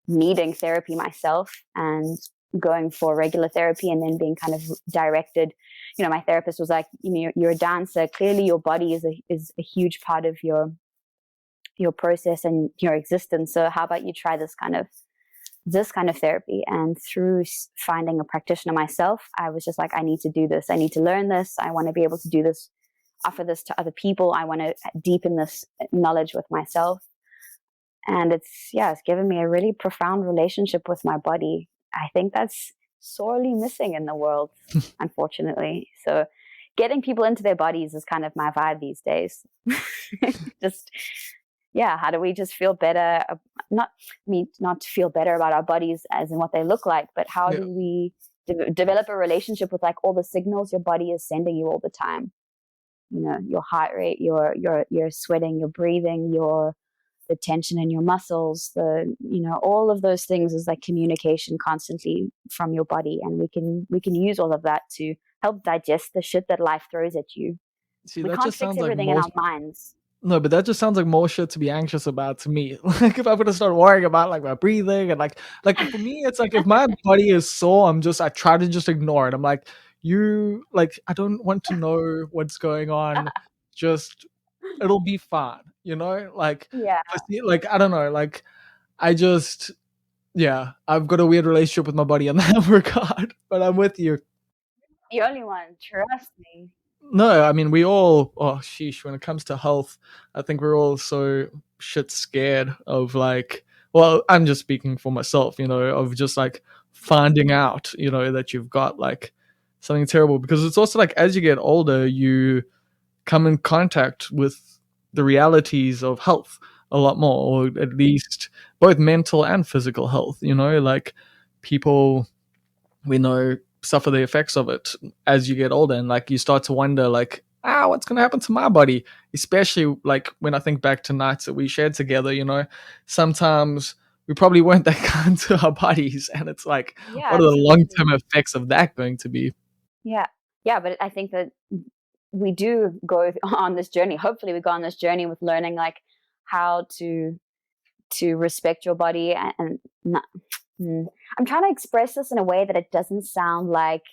Speaker 2: needing therapy myself and going for regular therapy, and then being kind of directed. My therapist was like, you're a dancer. Clearly your body is a huge part of your process and your existence. So how about you try this kind of this kind of therapy. And through finding a practitioner myself, I was just like, I need to do this. I need to learn this. I want to be able to do this, offer this to other people. I want to deepen this knowledge with myself. And it's given me a really profound relationship with my body. I think that's sorely missing in the world, unfortunately. So getting people into their bodies is kind of my vibe these days. Just, how do we just feel better? Not feel better about our bodies as in what they look like, but how do we develop a relationship with like all the signals your body is sending you all the time? You know, your heart rate, your sweating, your breathing, the tension in your muscles, all of those things is like communication constantly from your body, and we can use all of that to help digest the shit that life throws at you.
Speaker 1: See,
Speaker 2: We
Speaker 1: that
Speaker 2: can't
Speaker 1: just
Speaker 2: fix
Speaker 1: sounds like
Speaker 2: everything in our minds.
Speaker 1: No, but that just sounds like more shit to be anxious about to me. Like if I'm gonna start worrying about like my breathing and like for me, it's like if my body is sore, I try to just ignore it. I'm like, I don't want to know what's going on. Just it'll be fine, you know?
Speaker 2: Yeah.
Speaker 1: Like I don't know, like I just I've got a weird relationship with my body in that regard, but I'm with you.
Speaker 2: The only one, trust me.
Speaker 1: No, I mean we all. Oh, sheesh. When it comes to health, I think we're all so shit scared of like. Well, I'm just speaking for myself, of just like finding out, that you've got like something terrible. Because it's also like as you get older, you come in contact with the realities of health a lot more, or at least both mental and physical health. Like people we know suffer the effects of it as you get older, and like you start to wonder like what's going to happen to my body, especially like when I think back to nights that we shared together. Sometimes we probably weren't that kind to our bodies, and it's like what are the long-term effects of that going to be?
Speaker 2: But I think that we do go on this journey. Hopefully we go on this journey with learning like how to respect your body and not, I'm trying to express this in a way that it doesn't sound like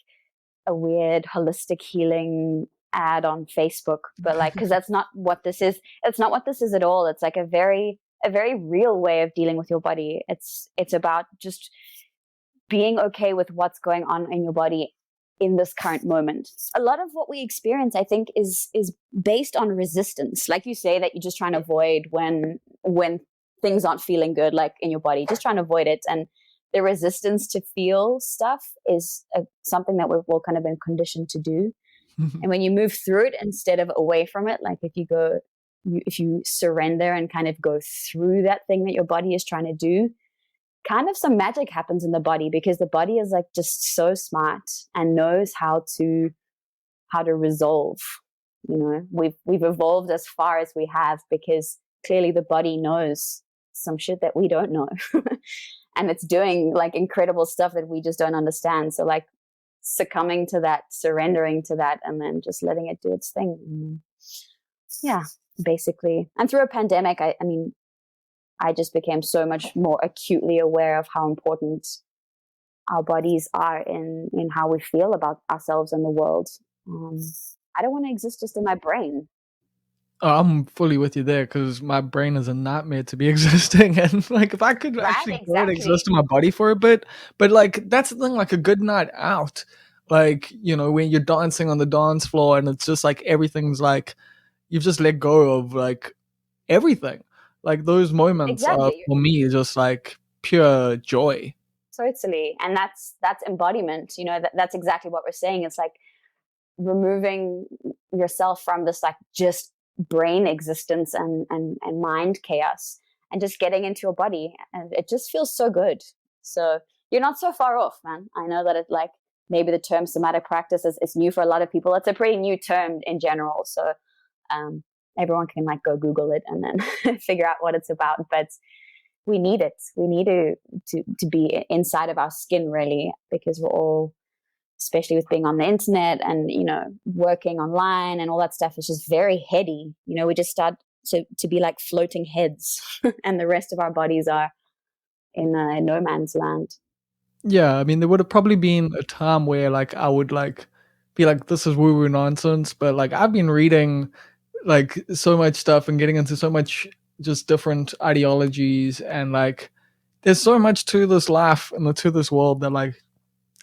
Speaker 2: a weird holistic healing ad on Facebook, but like, because that's not what this is. It's not what this is at all. It's like a very real way of dealing with your body. It's about just being okay with what's going on in your body in this current moment. A lot of what we experience, I think, is based on resistance. Like you say, that you're just trying to avoid when things aren't feeling good, like in your body, just trying to avoid it. And the resistance to feel stuff is something that we've all kind of been conditioned to do. And when you move through it instead of away from it, like if you surrender and kind of go through that thing that your body is trying to do, kind of some magic happens in the body, because the body is like just so smart and knows how to resolve. We've evolved as far as we have because clearly the body knows some shit that we don't know. And it's doing like incredible stuff that we just don't understand. So like succumbing to that, surrendering to that, and then just letting it do its thing. Basically. And through a pandemic, I mean, I just became so much more acutely aware of how important our bodies are in how we feel about ourselves and the world. I don't want to exist just in my brain.
Speaker 1: I'm fully with you there, because my brain is a nightmare to be existing, and like if I could actually go and exist in my body for a bit, but like that's the thing, like a good night out, like when you're dancing on the dance floor and it's just like everything's like you've just let go of like everything. Like those moments are for me just like pure joy.
Speaker 2: Totally. And that's embodiment. That's exactly what we're saying. It's like removing yourself from this like just brain existence and mind chaos, and just getting into your body, and it just feels so good. So you're not so far off, man. I know that it like maybe the term somatic practice is new for a lot of people. It's a pretty new term in general, so everyone can like go Google it and then figure out what it's about. But we need it. We need to be inside of our skin, really, because we're all, especially with being on the internet and working online and all that stuff, is just very heady. We just start to be like floating heads, and the rest of our bodies are in no man's land.
Speaker 1: Yeah, I mean, there would have probably been a time where like I would like be like, this is woo woo nonsense, but like I've been reading like so much stuff and getting into so much just different ideologies, and like there's so much to this life and to this world that like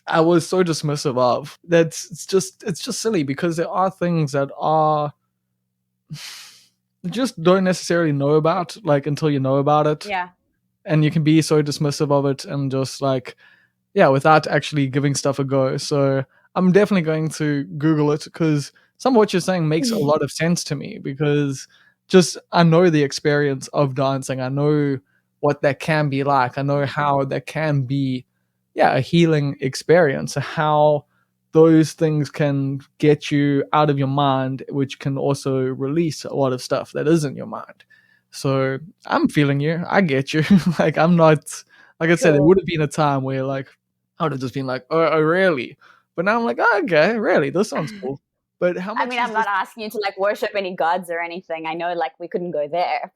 Speaker 1: I was so dismissive of. It's just silly because there are things that are just don't necessarily know about like until you know about it.
Speaker 2: Yeah.
Speaker 1: And you can be so dismissive of it and just like yeah, without actually giving stuff a go. So I'm definitely going to Google it because some of what you're saying makes a lot of sense to me because just I know the experience of dancing. I know what that can be like. I know how that can be, yeah, a healing experience. How those things can get you out of your mind, which can also release a lot of stuff that is in your mind. So I'm feeling you. I get you. Like I'm not like I said, it
Speaker 2: Cool.
Speaker 1: would have been a time where like I would have just been like, oh really? But now I'm like, oh, okay, really? This sounds cool. But how
Speaker 2: I
Speaker 1: much
Speaker 2: mean,
Speaker 1: is
Speaker 2: I'm
Speaker 1: this?
Speaker 2: not asking you to like worship any gods or anything. I know like we couldn't go there,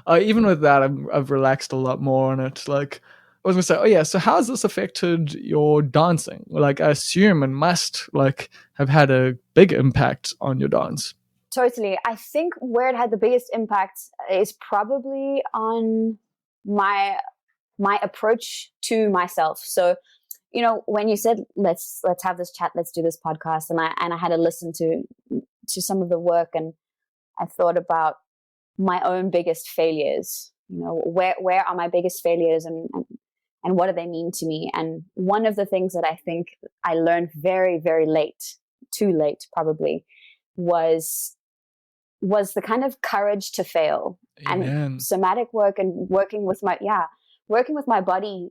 Speaker 2: but
Speaker 1: Even with that, I've relaxed a lot more on it. Like, I was gonna say, oh yeah, so how has this affected your dancing? Like, I assume and must like have had a big impact on your dance.
Speaker 2: totally. I think where it had the biggest impact is probably on my approach to myself. So, you know, when you said let's have this chat, let's do this podcast, and I had to listen to some of the work, and I thought about my own biggest failures. You know, where are my biggest failures, and what do they mean to me? And one of the things that I think I learned very, very late, too late probably, was the kind of courage to fail. And
Speaker 1: Amen.
Speaker 2: somatic work and working with my body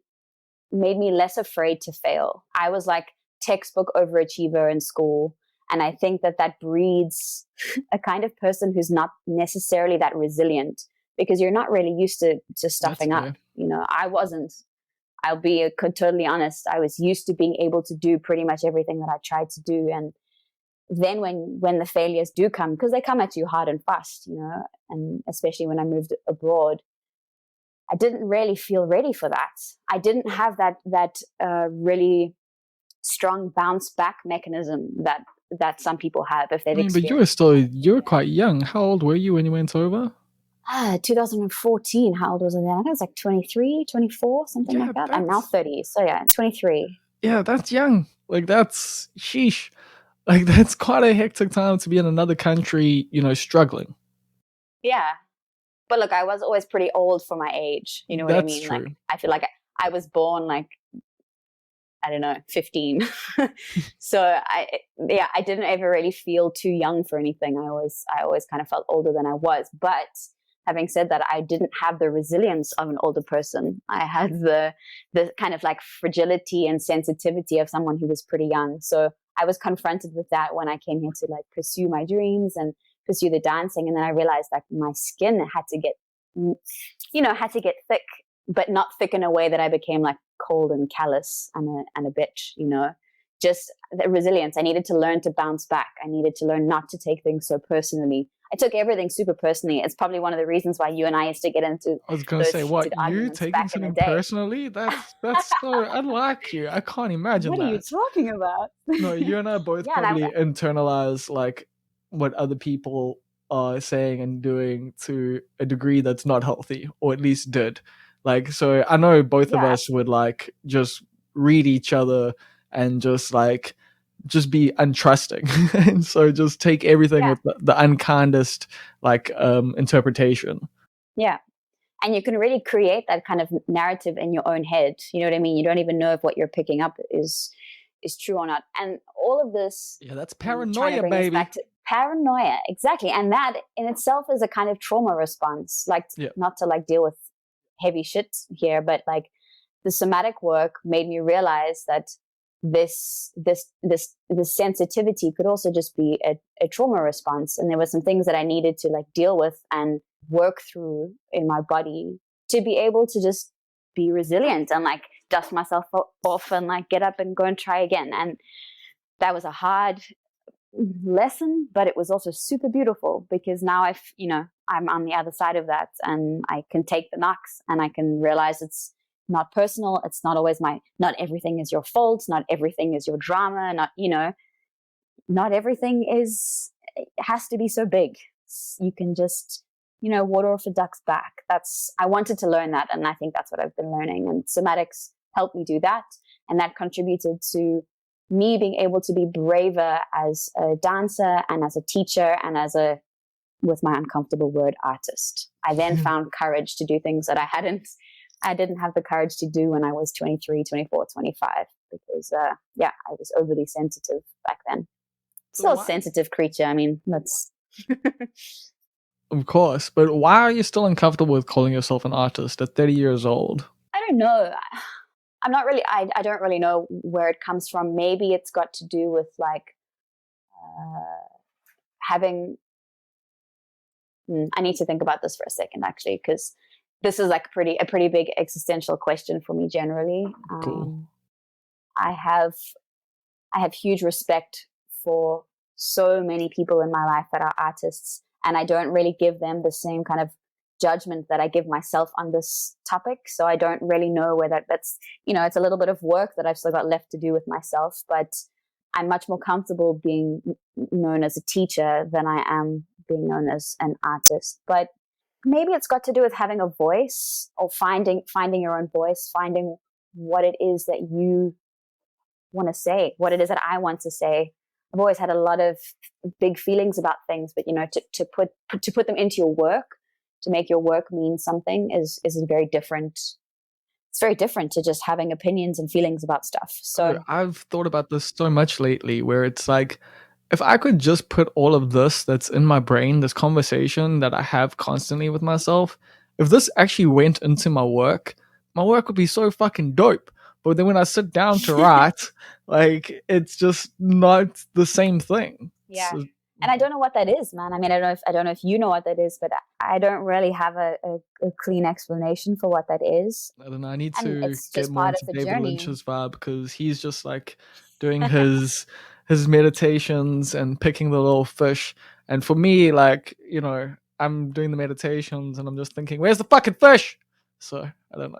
Speaker 2: made me less afraid to fail. I was like textbook overachiever in school. And I think that breeds a kind of person who's not necessarily that resilient because you're not really used to
Speaker 1: That's
Speaker 2: stuffing up.
Speaker 1: fair.
Speaker 2: You know, I wasn't. I'll be totally honest. I was used to being able to do pretty much everything that I tried to do. And then when the failures do come, because they come at you hard and fast, you know, and especially when I moved abroad, I didn't really feel ready for that. I didn't have that really strong bounce back mechanism that some people have if
Speaker 1: I
Speaker 2: they've
Speaker 1: mean, but
Speaker 2: experienced.
Speaker 1: you were quite young. How old were you when you went over?
Speaker 2: 2014. How old was I then? I think it was like 23, 24, something
Speaker 1: Yeah,
Speaker 2: like that. I'm now
Speaker 1: that's
Speaker 2: 30, so yeah, 23.
Speaker 1: yeah, that's young. Like that's sheesh. Like that's quite a hectic time to be in another country, you know, struggling.
Speaker 2: Yeah, but look, I was always pretty old for my age. You know what I
Speaker 1: That's
Speaker 2: mean? Like
Speaker 1: true.
Speaker 2: I feel like I was born like I don't know, 15. So I didn't ever really feel too young for anything. I always kind of felt older than I was. But having said that, I didn't have the resilience of an older person. I had the kind of like fragility and sensitivity of someone who was pretty young. So I was confronted with that when I came here to like pursue my dreams and pursue the dancing. And then I realized that my skin had to get, had to get thick, but not thick in a way that I became like cold and callous and a bitch, you know. Just the resilience. I needed to learn to bounce back. I needed to learn not to take things so personally. I took everything super personally. It's probably one of the reasons why you and I used to get into
Speaker 1: I was gonna
Speaker 2: those
Speaker 1: say,
Speaker 2: heated
Speaker 1: what, you
Speaker 2: arguments
Speaker 1: taking
Speaker 2: back in the
Speaker 1: something
Speaker 2: day.
Speaker 1: personally? That's so unlike you. I can't imagine
Speaker 2: What are you
Speaker 1: that.
Speaker 2: talking about?
Speaker 1: No, you and I both
Speaker 2: Yeah, and
Speaker 1: probably internalize like what other people are saying and doing to a degree that's not healthy, or at least did. Like, so I know both of
Speaker 2: yeah,
Speaker 1: us would like just read each other and just like just be untrusting, and so just take everything
Speaker 2: yeah,
Speaker 1: with the unkindest like interpretation.
Speaker 2: yeah. And you can really create that kind of narrative in your own head. You know what I mean? You don't even know if what you're picking up is true or not. And all of this,
Speaker 1: Yeah, that's
Speaker 2: trying to
Speaker 1: paranoia,
Speaker 2: bring this
Speaker 1: baby.
Speaker 2: back to paranoia, exactly. And that in itself is a kind of trauma response. Like
Speaker 1: Yeah.
Speaker 2: not to like deal with heavy shit here, but like the somatic work made me realize that this sensitivity could also just be a trauma response, and there were some things that I needed to like deal with and work through in my body to be able to just be resilient and like dust myself off and like get up and go and try again. And that was a hard lesson, but it was also super beautiful because now I'm on the other side of that and I can take the knocks and I can realize it's not personal. It's not always not everything is your fault. Not everything is your drama. Not everything has to be so big. You can just water off a duck's back. I wanted to learn that, and I think that's what I've been learning. And somatics helped me do that, and that contributed to me being able to be braver as a dancer and as a teacher and as with my uncomfortable word, artist. I then found courage to do things that I didn't have the courage to do when I was 23, 24, 25, because I was overly sensitive back then. Still a sensitive creature. I mean, that's
Speaker 1: Of course, but why are you still uncomfortable with calling yourself an artist at 30 years old?
Speaker 2: I don't know. I'm not really, I don't really know where it comes from. Maybe it's got to do with like having, I need to think about this for a second, actually, because this is like a pretty big existential question for me generally.
Speaker 1: Cool.
Speaker 2: I have huge respect for so many people in my life that are artists, and I don't really give them the same kind of judgment that I give myself on this topic. So I don't really know whether that's, it's a little bit of work that I've still got left to do with myself, but I'm much more comfortable being known as a teacher than I am being known as an artist. But maybe it's got to do with having a voice, or finding your own voice, finding what it is that you want to say, what it is that I want to say. I've always had a lot of big feelings about things, but to put them into your work, to make your work mean something is very different. It's very different to just having opinions and feelings about stuff. So
Speaker 1: I've thought about this so much lately, where it's like, if I could just put all of this that's in my brain, this conversation that I have constantly with myself, if this actually went into my work would be so fucking dope. But then when I sit down to write, like, it's just not the same thing.
Speaker 2: Yeah.
Speaker 1: So,
Speaker 2: and I don't know what that is, man. I mean, I don't know if you know what that is, but I don't really have a clean explanation for what that is.
Speaker 1: I don't know. I need to get more
Speaker 2: part
Speaker 1: into
Speaker 2: of the
Speaker 1: David
Speaker 2: journey.
Speaker 1: Lynch's vibe, because he's just like doing his meditations and picking the little fish. And for me, like, I'm doing the meditations and I'm just thinking, where's the fucking fish? So I don't know.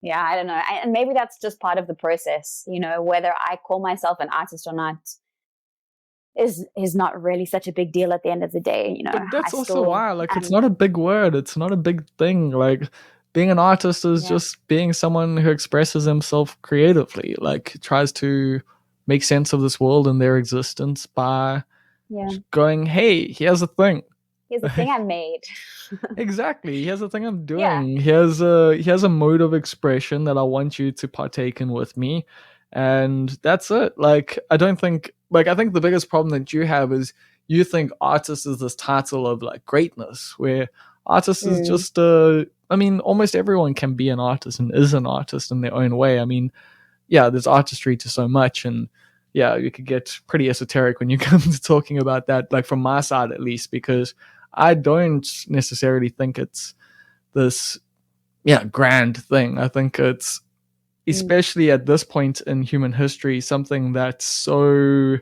Speaker 2: Yeah, I don't know. And maybe that's just part of the process. Whether I call myself an artist or not is not really such a big deal at the end of the day.
Speaker 1: But that's also why, like, it's not a big word. It's not a big thing. Like, being an artist is just being someone who expresses himself creatively, like, tries to make sense of this world and their existence by going, hey, here's a thing.
Speaker 2: Here's the thing I made.
Speaker 1: Exactly. Here's the thing I'm doing. Here's a mode of expression that I want you to partake in with me. And that's it. Like, I think the biggest problem that you have is you think artist is this title of like greatness, where artist is just almost everyone can be an artist and is an artist in their own way. I mean, yeah, there's artistry to so much, and yeah, you could get pretty esoteric when you come to talking about that, like from my side at least, because I don't necessarily think it's this grand thing. I think it's, especially at this point in human history, something that's so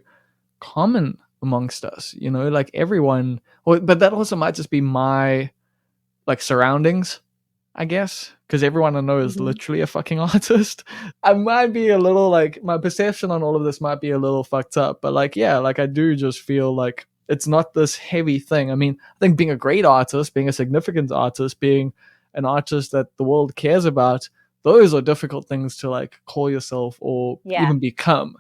Speaker 1: common amongst us, like everyone, but that also might just be my like surroundings, I guess, because everyone I know is literally a fucking artist. I might be a little, like, my perception on all of this might be a little fucked up, but like, yeah, like, I do just feel like it's not this heavy thing. I mean, I think being a great artist, being a significant artist, being an artist that the world cares about, those are difficult things to like call yourself or even become.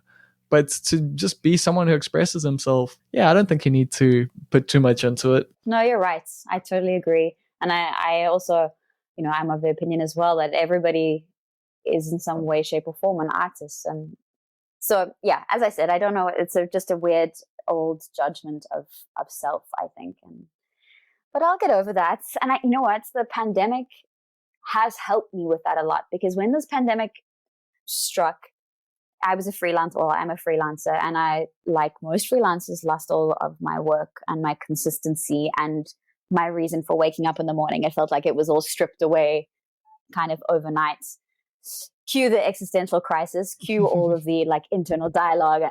Speaker 1: But to just be someone who expresses himself, I don't think you need to put too much into it.
Speaker 2: No, you're right. I totally agree. And I also, I'm of the opinion as well that everybody is in some way, shape, or form an artist. And so, as I said, I don't know. It's just a weird old judgment of self, I think. But I'll get over that. And you know what? The pandemic has helped me with that a lot, because when this pandemic struck, I was a freelancer, or I'm a freelancer, and I, like most freelancers, lost all of my work and my consistency and my reason for waking up in the morning. It felt like it was all stripped away kind of overnight. Cue the existential crisis, cue all of the like internal dialogue.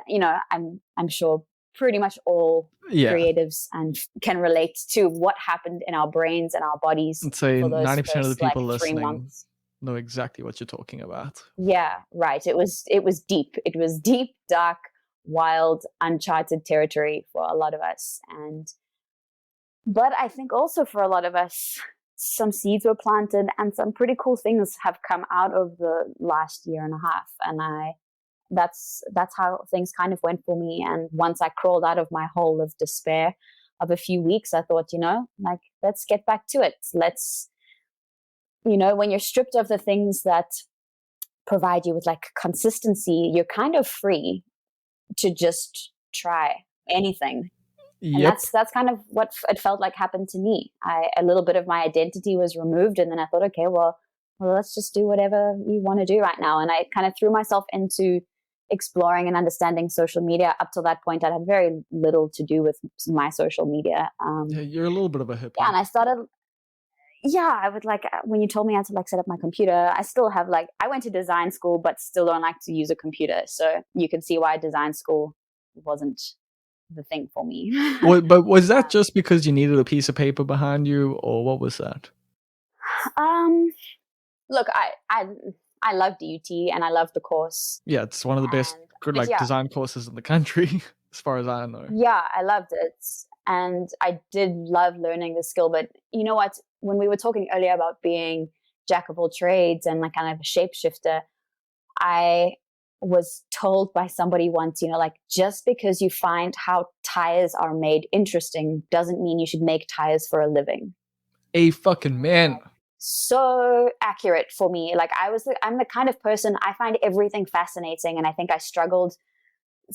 Speaker 2: I'm sure pretty much all creatives and can relate to what happened in our brains and our bodies.
Speaker 1: I'd say 90% of the people listening know exactly what you're talking about.
Speaker 2: Yeah, right. It was deep. It was deep, dark, wild, uncharted territory for a lot of us. But I think also for a lot of us, some seeds were planted and some pretty cool things have come out of the last year and a half. And that's how things kind of went for me. And once I crawled out of my hole of despair of a few weeks, I thought, like, let's get back to it. Let's, when you're stripped of the things that provide you with like consistency, you're kind of free to just try anything. And
Speaker 1: Yep.
Speaker 2: that's kind of what it felt like happened to me. A little bit of my identity was removed, and then I thought, okay, well, let's just do whatever you want to do right now. And I kind of threw myself into exploring and understanding social media. Up till that point, I had very little to do with my social media.
Speaker 1: Yeah, you're a little bit of a hippie.
Speaker 2: Yeah, and I started. Yeah, I would like when you told me I had to like set up my computer. I still have like I went to design school, but still don't like to use a computer. So you can see why design school wasn't the thing for me.
Speaker 1: But was that just because you needed a piece of paper behind you, or what was that?
Speaker 2: Look, I love DUT and I love the course.
Speaker 1: Yeah, it's one of the best good design courses in the country, as far as I know.
Speaker 2: Yeah, I loved it, and I did love learning the skill. But you know what? When we were talking earlier about being jack of all trades and like kind of a shapeshifter, I was told by somebody once, like just because you find how tires are made interesting doesn't mean you should make tires for a living.
Speaker 1: A fucking man.
Speaker 2: So accurate for me. Like I'm the kind of person, I find everything fascinating, and I think I struggled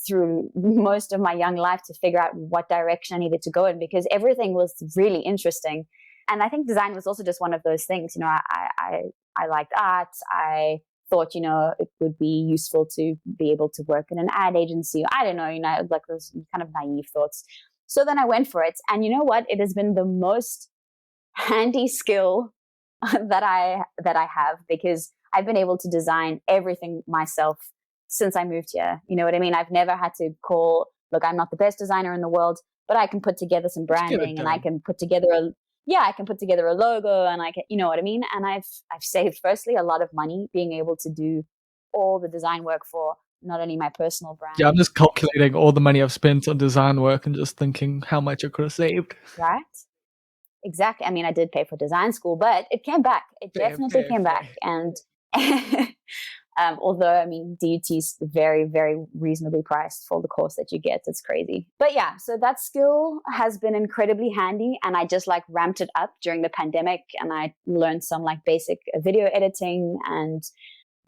Speaker 2: through most of my young life to figure out what direction I needed to go in, because everything was really interesting. And I think design was also just one of those things. I liked art. I thought, it would be useful to be able to work in an ad agency. I don't know, like those kind of naive thoughts. So then I went for it. And you know what? It has been the most handy skill that I have, because I've been able to design everything myself since I moved here. You know what I mean? I've never had to look, I'm not the best designer in the world, but I can put together some branding, and I can put together a logo, and I can, you know what I mean? And I've saved firstly a lot of money being able to do all the design work for not only my personal brand.
Speaker 1: Yeah, I'm just calculating all the money I've spent on design work and just thinking how much I could have saved.
Speaker 2: Right? Exactly. I mean, I did pay for design school, but it came back. It definitely came back. And although, I mean, DUT is very, very reasonably priced for the course that you get. It's crazy. But yeah, so that skill has been incredibly handy. And I just like ramped it up during the pandemic, and I learned some like basic video editing, and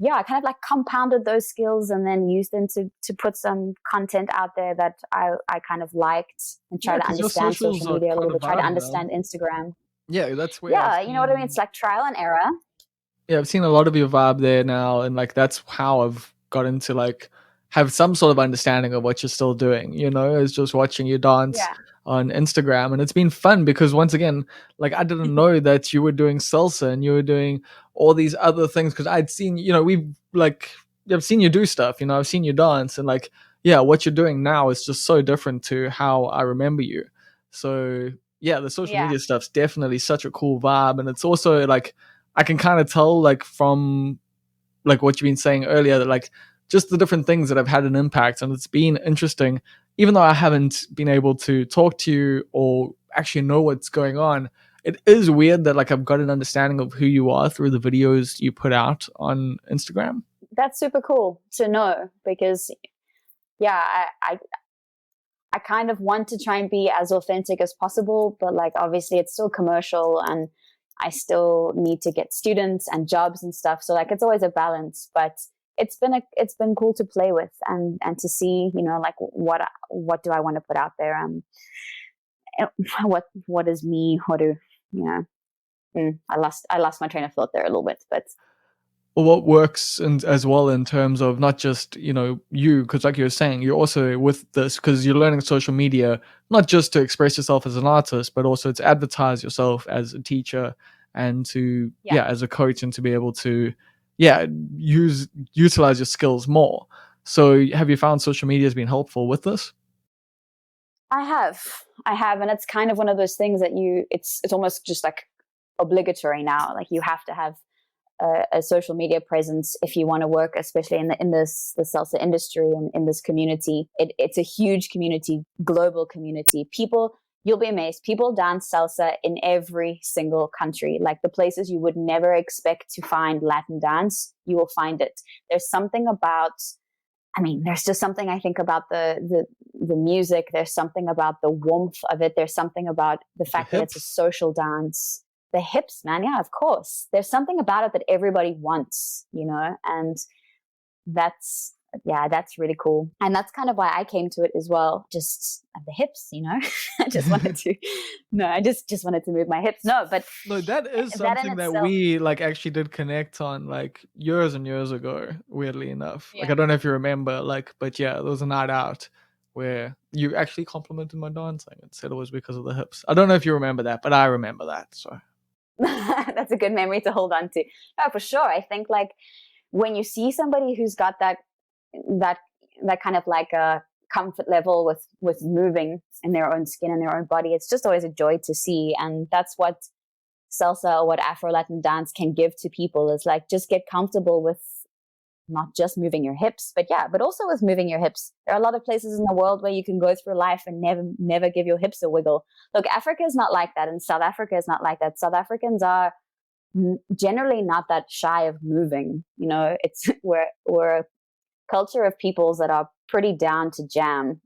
Speaker 2: yeah, I kind of like compounded those skills and then used them to put some content out there that I kind of liked, and try to understand social media a little bit, try to understand Instagram.
Speaker 1: Yeah, that's where.
Speaker 2: Yeah, you know what I mean? It's like trial and error.
Speaker 1: Yeah, I've seen a lot of your vibe there now, and like that's how I've got into like have some sort of understanding of what you're still doing, is just watching you dance on Instagram. And it's been fun because once again, like I didn't know that you were doing salsa and you were doing all these other things, because I'd seen, I've seen you do stuff, I've seen you dance, and like, yeah, what you're doing now is just so different to how I remember you. So yeah, the social media stuff's definitely such a cool vibe. And it's also like, I can kind of tell like from like what you've been saying earlier, that like just the different things that have had an impact. And it's been interesting, even though I haven't been able to talk to you or actually know what's going on. It is weird that like I've got an understanding of who you are through the videos you put out on Instagram.
Speaker 2: That's super cool to know, because yeah, I kind of want to try and be as authentic as possible, but like obviously it's still commercial, and I still need to get students and jobs and stuff. So like it's always a balance, but it's been cool to play with and to see, like what do I want to put out there? What is me? I lost my train of thought there a little bit, but.
Speaker 1: Well, what works as well in terms of not just, you, because like you were saying, you're also with this because you're learning social media, not just to express yourself as an artist, but also to advertise yourself as a teacher and to, as a coach, and to be able to, utilize your skills more. So have you found social media has been helpful with this?
Speaker 2: I have. And it's kind of one of those things that it's almost just like obligatory now. Like you have to have a social media presence if you want to work, especially in the salsa industry and in this community. It's a huge community, global community. You'll be amazed. People dance salsa in every single country. Like the places you would never expect to find Latin dance, you will find it. There's something about, there's just something I think about the music. There's something about the warmth of it. There's something about the fact that it's a social dance. The hips, man. Yeah, of course. There's something about it that everybody wants, and that's really cool. And that's kind of why I came to it as well. Just the hips, I just wanted to move my hips. No,
Speaker 1: that is something that we actually did connect on years and years ago, weirdly enough.
Speaker 2: Yeah.
Speaker 1: I don't know if you remember, but yeah, there was a night out where you actually complimented my dancing and said it was because of the hips. I don't know if you remember that, but I remember that. So
Speaker 2: that's a good memory to hold on to. Oh, for sure. I think when you see somebody who's got that kind of a comfort level with moving in their own skin and their own body, it's just always a joy to see. And that's what salsa or what Afro-Latin dance can give to people, is just get comfortable with not just moving your hips, but also with moving your hips. There are a lot of places in the world where you can go through life and never give your hips a wiggle. Look, Africa is not like that, and South Africa is not like that. South Africans are generally not that shy of moving. We're a culture of peoples that are pretty down to jam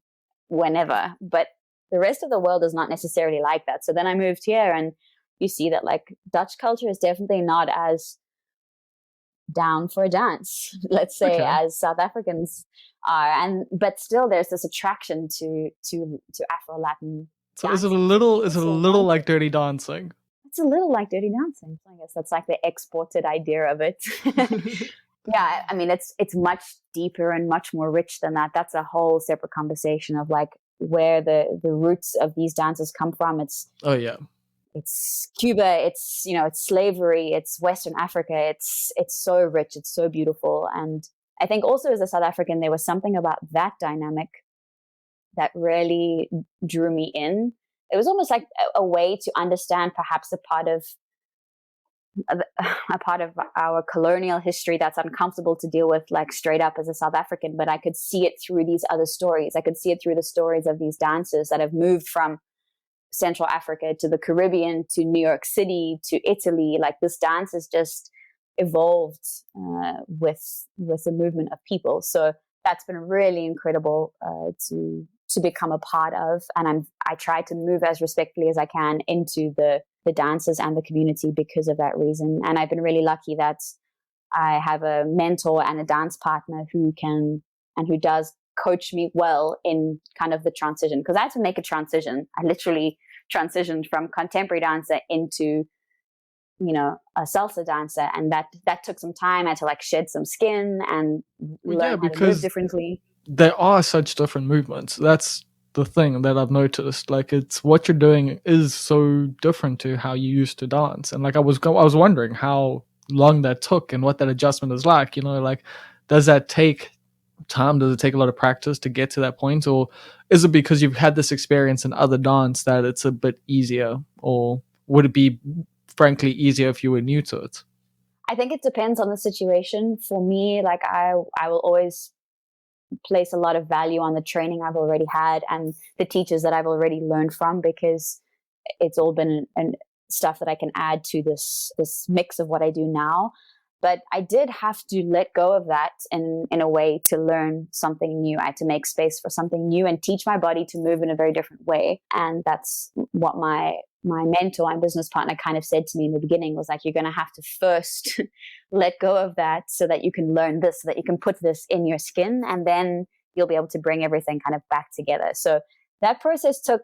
Speaker 2: whenever, but the rest of the world is not necessarily like that. So then I moved here, and you see that Dutch culture is definitely not as down for a dance, let's say, as South Africans are, but still there's this attraction to Afro-Latin.
Speaker 1: So is it a little like Dirty Dancing?
Speaker 2: It's a little like Dirty Dancing. I guess that's the exported idea of it. Yeah, it's much deeper and much more rich than that. That's a whole separate conversation of where the roots of these dances come from. It's Cuba, it's slavery, it's Western Africa. It's so rich, it's so beautiful. And I think also as a South African, there was something about that dynamic that really drew me in. It was almost like a way to understand perhaps a part of our colonial history that's uncomfortable to deal with straight up as a South African, but I could see it through these other stories. I could see it through the stories of these dancers that have moved from Central Africa to the Caribbean to New York City to Italy. This dance has just evolved with the movement of people. So that's been really incredible to become a part of, and I try to move as respectfully as I can into the dancers and the community because of that reason. And I've been really lucky that I have a mentor and a dance partner who does coach me well in kind of the transition, because I had to make a transition. I literally transitioned from contemporary dancer into a salsa dancer, and that took some time. I had to shed some skin and learn how to move differently.
Speaker 1: There are such different movements. That's the thing that I've noticed. It's what you're doing is so different to how you used to dance. And I was wondering how long that took and what that adjustment is like. Does that take time? Does it take a lot of practice to get to that point, or is it because you've had this experience in other dance that it's a bit easier, or would it be frankly easier if you were new to it?
Speaker 2: I think it depends on the situation. For me, I will always place a lot of value on the training I've already had and the teachers that I've already learned from, because it's all been stuff that I can add to this mix of what I do now. But I did have to let go of that in a way to learn something new. I had to make space for something new and teach my body to move in a very different way. And that's what my mentor and business partner kind of said to me in the beginning, was you're going to have to first let go of that so that you can learn this, so that you can put this in your skin, and then you'll be able to bring everything kind of back together. So that process took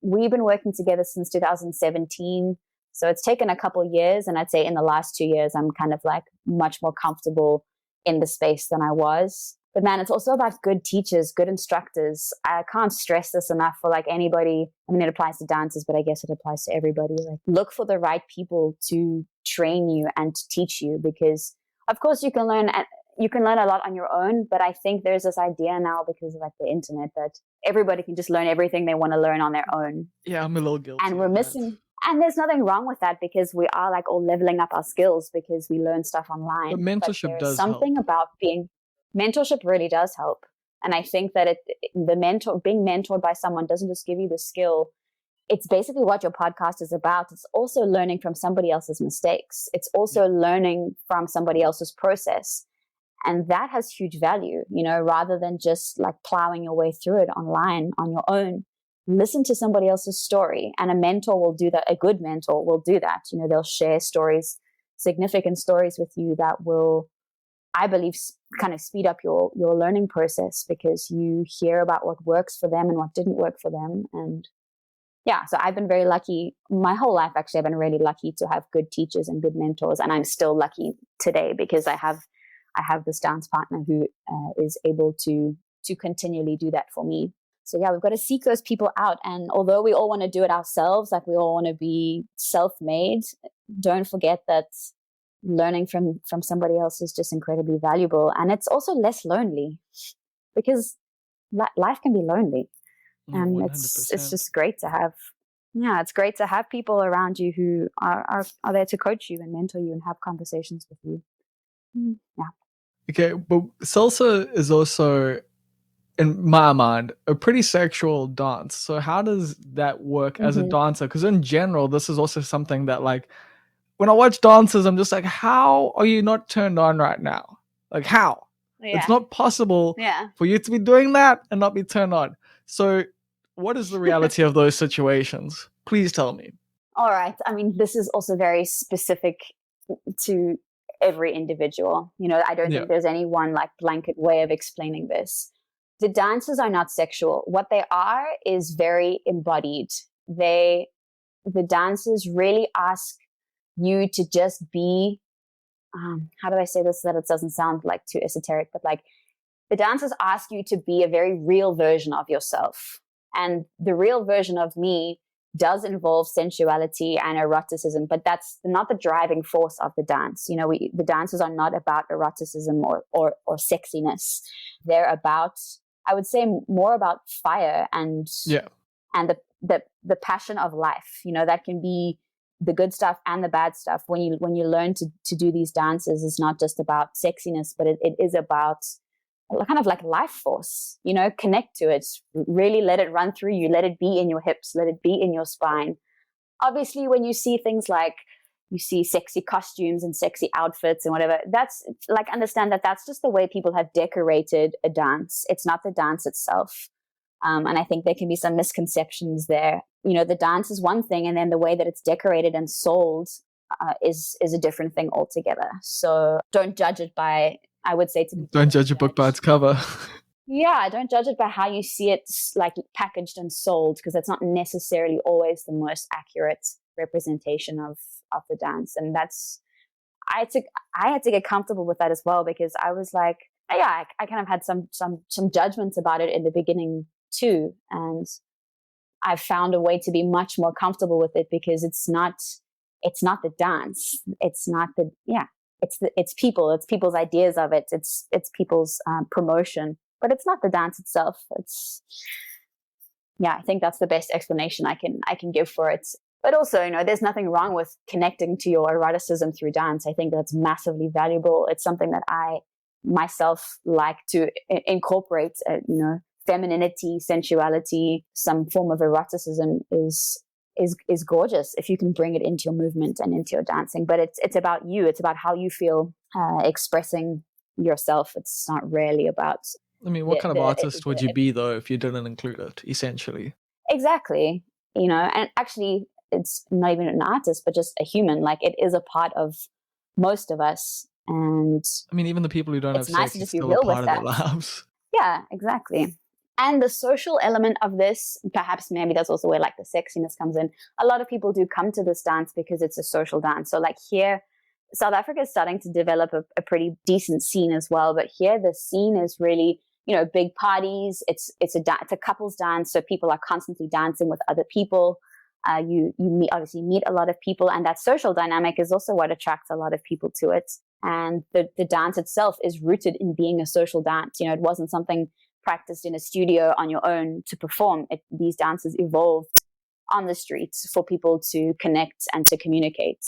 Speaker 2: we've been working together since 2017. So it's taken a couple of years, and I'd say in the last 2 years, I'm kind of much more comfortable in the space than I was. But man, it's also about good teachers, good instructors. I can't stress this enough for anybody. It applies to dancers, but I guess it applies to everybody. Look for the right people to train you and to teach you, because of course you can learn a lot on your own. But I think there's this idea now, because of the internet, that everybody can just learn everything they want to learn on their own.
Speaker 1: Yeah, I'm a little guilty.
Speaker 2: And we're missing. And there's nothing wrong with that because we are like all leveling up our skills because we learn stuff online.
Speaker 1: But mentorship
Speaker 2: there's
Speaker 1: does
Speaker 2: something
Speaker 1: help.
Speaker 2: about mentorship really does help. And I think that being mentored by someone doesn't just give you the skill. It's basically what your podcast is about. It's also learning from somebody else's mistakes. It's also learning from somebody else's process. And that has huge value, rather than just like plowing your way through it online on your own. Listen to somebody else's story, and a mentor will do that. A good mentor will do that. They'll share stories, significant stories with you that will, I believe, kind of speed up your learning process because you hear about what works for them and what didn't work for them. And yeah, so I've been very lucky my whole life. Actually, I've been really lucky to have good teachers and good mentors, and I'm still lucky today because I have this dance partner who is able to continually do that for me. So yeah, we've got to seek those people out. And although we all want to do it ourselves, like we all want to be self-made, don't forget that learning from somebody else is just incredibly valuable. And it's also less lonely because life can be lonely. And
Speaker 1: 100%.
Speaker 2: it's just great to have, it's great to have people around you who are there to coach you and mentor you and have conversations with you. Yeah.
Speaker 1: Okay, but salsa is also, in my mind, a pretty sexual dance. So how does that work as a dancer? Because in general, this is also something that, like, when I watch dancers, I'm just like, how are you not turned on right now? Like, how?
Speaker 2: Yeah.
Speaker 1: It's not possible for you to be doing that and not be turned on. So what is the reality of those situations? Please tell me.
Speaker 2: All right. I mean, this is also very specific to every individual. I don't think there's any one like blanket way of explaining this. The dances are not sexual. What they are is very embodied. The dances really ask you to just be, how do I say this so that it doesn't sound like too esoteric, but like the dancers ask you to be a very real version of yourself. And the real version of me does involve sensuality and eroticism, but that's not the driving force of the dance. The dances are not about eroticism or sexiness. They're about, I would say, more about fire and the passion of life. That can be the good stuff and the bad stuff. When you learn to do these dances, it's not just about sexiness, but it is about kind of like life force. Connect to it, really let it run through you, let it be in your hips, let it be in your spine. Obviously, when you see things like you see sexy costumes and sexy outfits and whatever, that's like, understand that that's just the way people have decorated a dance. It's not the dance itself. And I think there can be some misconceptions there. The dance is one thing, and then the way that it's decorated and sold is a different thing altogether. So don't judge it by, I would say to people,
Speaker 1: don't judge a book by its cover.
Speaker 2: Yeah, don't judge it by how you see it like packaged and sold, because that's not necessarily always the most accurate representation of the dance. And that's, I had to get comfortable with that as well, because I was like, yeah, I kind of had some judgments about it in the beginning too, and I've found a way to be much more comfortable with it, because it's not the dance, it's people, it's people's ideas of it, it's people's promotion, but it's not the dance itself. I think that's the best explanation I can give for it. But also, there's nothing wrong with connecting to your eroticism through dance. I think that's massively valuable. It's something that I myself like to incorporate. Femininity, sensuality, some form of eroticism is gorgeous if you can bring it into your movement and into your dancing. But it's about you. It's about how you feel expressing yourself. It's not really about.
Speaker 1: I mean, what kind of artist would you be though if you didn't include it? Essentially.
Speaker 2: Exactly. And actually, it's not even an artist, but just a human. Like, it is a part of most of us. And
Speaker 1: I mean, even the people who don't have
Speaker 2: nice
Speaker 1: sex, it's
Speaker 2: to
Speaker 1: still a part of their lives.
Speaker 2: Yeah, exactly. And the social element of this, perhaps maybe that's also where like the sexiness comes in. A lot of people do come to this dance because it's a social dance. So like here, South Africa is starting to develop a pretty decent scene as well. But here the scene is really, big parties. It's a couples dance. So people are constantly dancing with other people. You meet a lot of people, and that social dynamic is also what attracts a lot of people to it. And the dance itself is rooted in being a social dance. It wasn't something practiced in a studio on your own to perform. These dances evolved on the streets for people to connect and to communicate.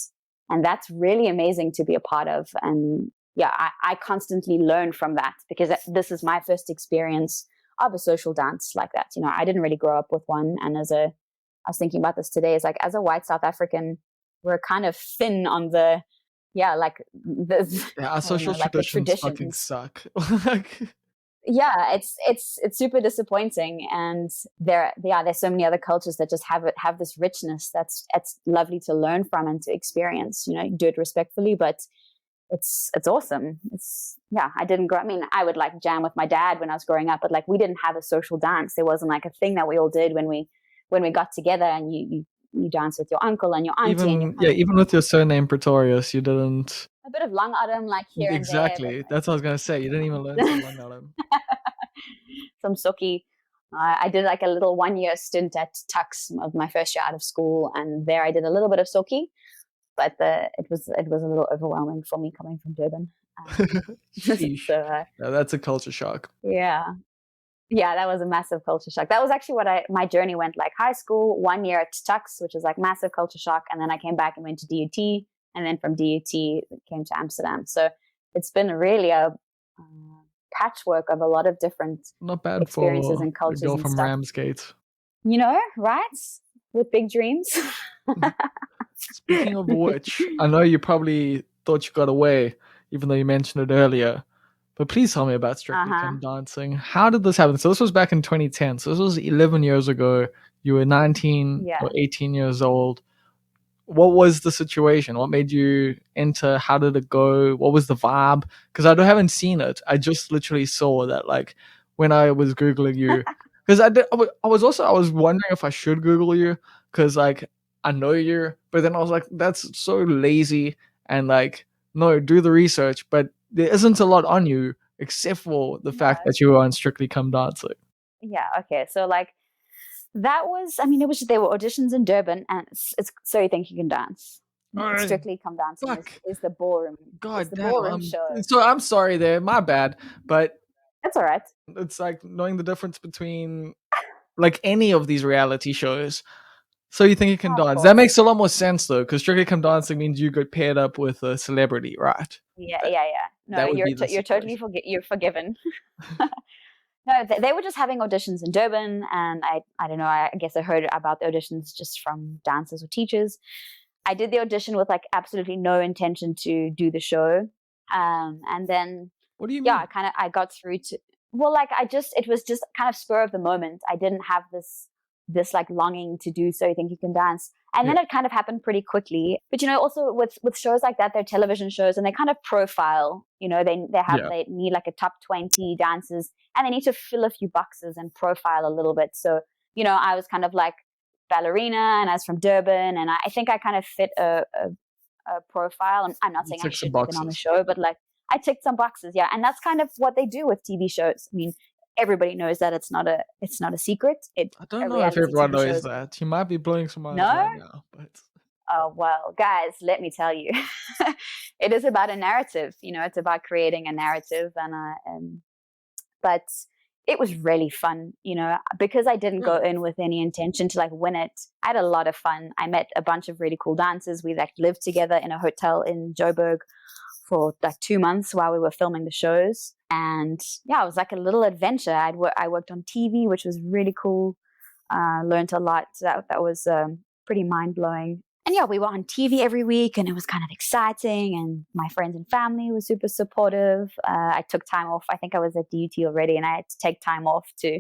Speaker 2: And that's really amazing to be a part of. And yeah, I constantly learn from that, because this is my first experience of a social dance like that. You know, I didn't really grow up with one. And I was thinking about this today, is like, as a white South African, we're kind of thin on the, like
Speaker 1: our social
Speaker 2: like the
Speaker 1: traditions fucking
Speaker 2: traditions.
Speaker 1: suck.
Speaker 2: Yeah, it's super disappointing. And there's so many other cultures that just have this richness that's lovely to learn from and to experience. You know, you do it respectfully, but it's awesome. I didn't grow. I mean, I would like jam with my dad when I was growing up, but like we didn't have a social dance. There wasn't like a thing that we all did when we got together, and you dance with your uncle and your auntie.
Speaker 1: Even with your surname Pretorius, you didn't.
Speaker 2: A bit of long autumn, like here
Speaker 1: exactly.
Speaker 2: and there.
Speaker 1: That's what I was gonna say. You didn't even learn some long autumn.
Speaker 2: Some soki. I did like a little 1-year stint at Tux of my first year out of school, and there I did a little bit of soki, but it was a little overwhelming for me coming from Durban.
Speaker 1: So that's a culture shock.
Speaker 2: Yeah, that was a massive culture shock. That was actually what my journey went like. High school, 1 year at Tux, which was like massive culture shock, and then I came back and went to DUT, and then from DUT came to Amsterdam. So it's been really a patchwork of a lot of different
Speaker 1: not bad
Speaker 2: experiences
Speaker 1: for
Speaker 2: and cultures.
Speaker 1: A girl
Speaker 2: and
Speaker 1: from
Speaker 2: stuff.
Speaker 1: Ramsgate.
Speaker 2: You know, right? With big dreams.
Speaker 1: Speaking of which, I know you probably thought you got away, even though you mentioned it earlier. But please tell me about Strictly Come Dancing. How did this happen? So this was back in 2010. So this was 11 years ago. You were 19 or 18 years old. What was the situation? What made you enter? How did it go? What was the vibe? Because I haven't seen it. I just literally saw that, like, when I was Googling you. Because I was wondering if I should Google you, because like I know you, but then I was like, that's so lazy, and like, no, do the research. But there isn't a lot on you except for the fact that you were on Strictly Come Dancing.
Speaker 2: Yeah. Okay. So like, that was, I mean, there were auditions in Durban, and it's So You Think You Can Dance. Strictly Come Dancing is the ballroom.
Speaker 1: God
Speaker 2: the
Speaker 1: damn.
Speaker 2: ballroom show.
Speaker 1: So I'm sorry there, my bad, but
Speaker 2: that's all right.
Speaker 1: It's like knowing the difference between like any of these reality shows. So You Think You Can Dance. That makes a lot more sense though, because Strictly Come Dancing means you get paired up with a celebrity, right?
Speaker 2: Yeah. No, you're totally you're forgiven. No, they were just having auditions in Durban, and I don't know, I guess I heard about the auditions just from dancers or teachers. I did the audition with like absolutely no intention to do the show. And then,
Speaker 1: what do you mean?
Speaker 2: I got through to, well, like it was just kind of spur of the moment. I didn't have this like longing to do So You Think You Can Dance. And then it kind of happened pretty quickly. But, you know, also with shows like that, they're television shows, and they kind of profile, you know, they need like a top 20 dancers, and they need to fill a few boxes and profile a little bit. So, you know, I was kind of like ballerina, and I was from Durban, and I think I kind of fit a profile. I'm not saying I should have been on the show, but like I ticked some boxes. Yeah. And that's kind of what they do with TV shows. I mean, everybody knows that it's not a secret.
Speaker 1: I don't know if everyone knows that. You might be blowing some minds right now, but
Speaker 2: oh well, guys, let me tell you, it is about a narrative. You know, it's about creating a narrative, but it was really fun. You know, because I didn't go in with any intention to like win it. I had a lot of fun. I met a bunch of really cool dancers. We like lived together in a hotel in Joburg for like 2 months while we were filming the shows. And yeah, it was like a little adventure. I worked on TV, which was really cool. Learned a lot. That was pretty mind-blowing. And yeah, we were on TV every week, and it was kind of exciting. And my friends and family were super supportive. I took time off. I think I was at DUT already, and I had to take time off to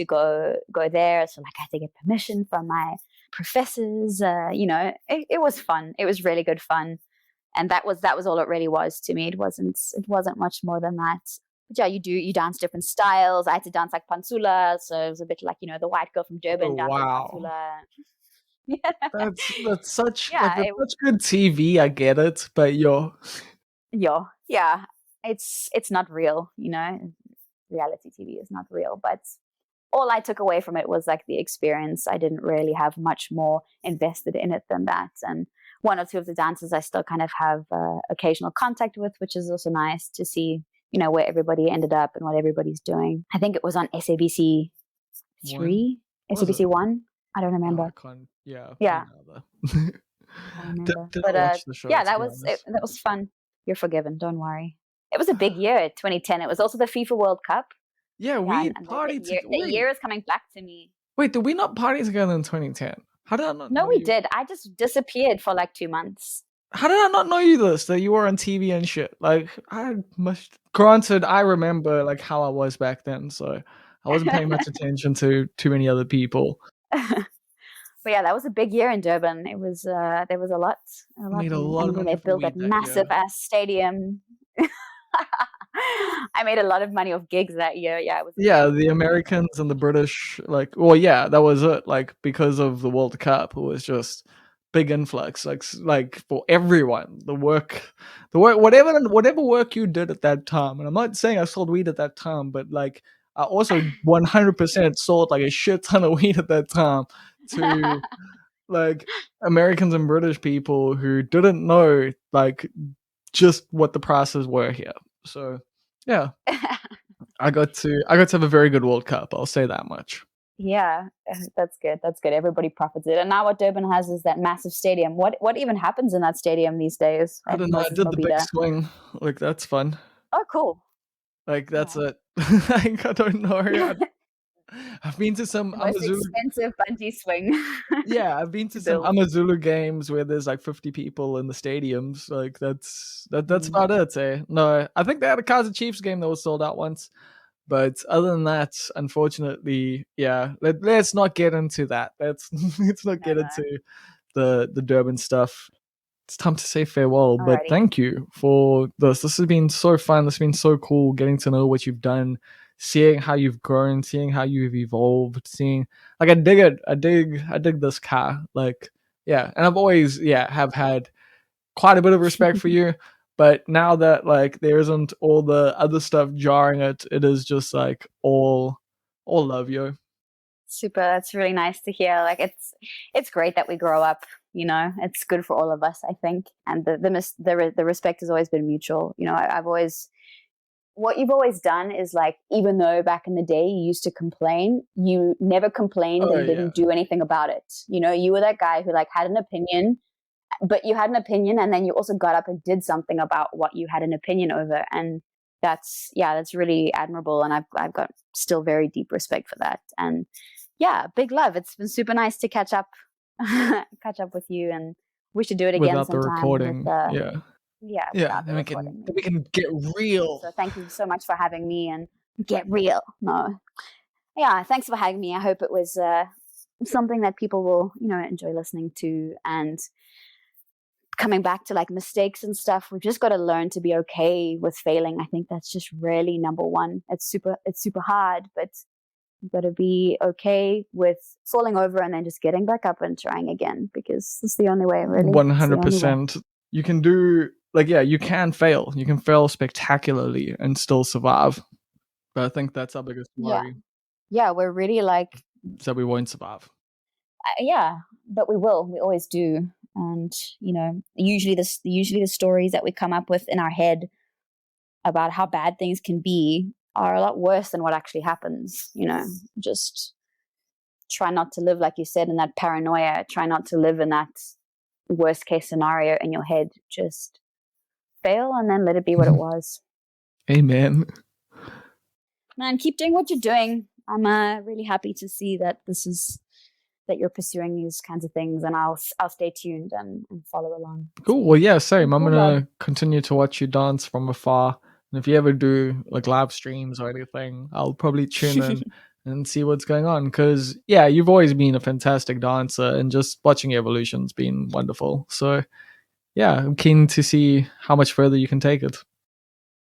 Speaker 2: go there. So like I had to get permission from my professors. You know, it was fun. It was really good fun. And that was all it really was to me. It wasn't much more than that. But yeah, you dance different styles. I had to dance like Pantsula, so it was a bit like, you know, the white girl from Durban dancing Pantsula.
Speaker 1: That's such such good TV. I get it, but
Speaker 2: it's not real, you know. Reality TV is not real, but all I took away from it was like the experience. I didn't really have much more invested in it than that. And one or two of the dancers I still kind of have occasional contact with, which is also nice to see, you know, where everybody ended up and what everybody's doing. I think it was on SABC 3, SABC 1. I don't
Speaker 1: Oh,
Speaker 2: remember.
Speaker 1: I can't. Yeah, me
Speaker 2: Yeah,
Speaker 1: neither.
Speaker 2: I don't remember.
Speaker 1: Didn't
Speaker 2: But
Speaker 1: watch the show,
Speaker 2: yeah,
Speaker 1: to
Speaker 2: that
Speaker 1: be
Speaker 2: was it,
Speaker 1: honest.
Speaker 2: that was fun. You're forgiven. Don't worry. It was a big year, 2010. It was also the FIFA World Cup.
Speaker 1: Yeah,
Speaker 2: Yeah,
Speaker 1: we
Speaker 2: and
Speaker 1: partied together.
Speaker 2: the year is coming back to me.
Speaker 1: Wait, did we not party together in 2010? How did I not
Speaker 2: No,
Speaker 1: know
Speaker 2: we
Speaker 1: you?
Speaker 2: did. I just disappeared for like 2 months.
Speaker 1: How did I not know you this? That you were on TV and shit. Like, I must. Granted, I remember like how I was back then, so I wasn't paying much attention to too many other people.
Speaker 2: But yeah, that was a big year in Durban. It was there was a lot,
Speaker 1: Made a lot of
Speaker 2: and then
Speaker 1: money
Speaker 2: they
Speaker 1: off of
Speaker 2: built that
Speaker 1: weed that year.
Speaker 2: massive ass stadium. I made a lot of money off gigs that year. Yeah, it was
Speaker 1: Yeah,
Speaker 2: amazing.
Speaker 1: the Americans and the British, like, well, yeah, that was it. Like, because of the World Cup, it was just big influx. Like for everyone, whatever work you did at that time. And I'm not saying I sold weed at that time, but like, I also 100% sold like a shit ton of weed at that time to like Americans and British people who didn't know like just what the prices were here. So yeah, I got to have a very good World Cup. I'll say that much.
Speaker 2: Yeah, that's good. That's good. Everybody profited. And now what Durban has is that massive stadium. What even happens in that stadium these days?
Speaker 1: I
Speaker 2: At
Speaker 1: don't know. I
Speaker 2: Moses
Speaker 1: did the big
Speaker 2: Mobida.
Speaker 1: swing. Like that's fun.
Speaker 2: Oh, cool.
Speaker 1: Like that's
Speaker 2: Yeah.
Speaker 1: it. Like, I don't know. I've been to some
Speaker 2: The most
Speaker 1: Amazulu.
Speaker 2: expensive bungee swing
Speaker 1: Yeah, I've been
Speaker 2: to
Speaker 1: to some
Speaker 2: build.
Speaker 1: Amazulu games where there's like 50 people in the stadiums. Like that's
Speaker 2: Mm.
Speaker 1: about it. Eh? No, I think they had a Kaiser Chiefs game that was sold out once. But other than that, unfortunately, yeah, let's not get into that. Let's not
Speaker 2: No,
Speaker 1: get
Speaker 2: no.
Speaker 1: into the Durban stuff. It's time to say farewell. But
Speaker 2: Alrighty.
Speaker 1: thank you for this. This has been so fun. This has been so cool getting to know what you've done, seeing how you've grown, seeing how you've evolved, seeing like I dig it. I dig this car. Like, yeah. And I've always, yeah, have had quite a bit of respect for you. But now that like there isn't all the other stuff jarring it, it is just like all love, yo.
Speaker 2: Super. That's really nice to hear. Like it's great that we grow up. You know, it's good for all of us, I think. And the respect has always been mutual. You know, I've always what you've always done is like, even though back in the day you used to complain, you never complained
Speaker 1: Oh
Speaker 2: and
Speaker 1: yeah.
Speaker 2: didn't do anything about it. You know, you were that guy who like had an opinion, but you had an opinion and then you also got up and did something about what you had an opinion over. And that's really admirable. And I've got still very deep respect for that. And yeah, big love. It's been super nice to catch up, catch up with you, and we should do it again
Speaker 1: Without the
Speaker 2: sometime with
Speaker 1: recording. Yeah.
Speaker 2: yeah,
Speaker 1: Yeah.
Speaker 2: without the
Speaker 1: Then we can
Speaker 2: recording.
Speaker 1: then we can get real.
Speaker 2: So thank you so much for having me and get real. No, yeah, thanks for having me. I hope it was something that people will, you know, enjoy listening to. And coming back to like mistakes and stuff, we've just got to learn to be okay with failing. I think that's just really number one. It's super hard, but you've got to be okay with falling over and then just getting back up and trying again, because it's the only way, really. It's the only way.
Speaker 1: 100%. You can do like, yeah, you can fail. You can fail spectacularly and still survive. But I think that's our biggest
Speaker 2: Yeah.
Speaker 1: worry.
Speaker 2: Yeah, we're really like,
Speaker 1: So we won't survive.
Speaker 2: yeah, but we will. We always do. And you know, usually the stories that we come up with in our head about how bad things can be are a lot worse than what actually happens. You know, just try not to live, like you said, in that paranoia. Try not to live in that worst case scenario in your head. Just fail and then let it be what it was.
Speaker 1: Amen.
Speaker 2: Man, keep doing what you're doing. I'm really happy to see that that you're pursuing these kinds of things, and I'll stay tuned and follow along.
Speaker 1: Cool. Well, yeah, same. I'm
Speaker 2: Cool,
Speaker 1: gonna continue to watch you dance from afar. And if you ever do like live streams or anything, I'll probably tune in and see what's going on. Because yeah, you've always been a fantastic dancer, and just watching your evolution's been wonderful. So yeah, I'm keen to see how much further you can take it.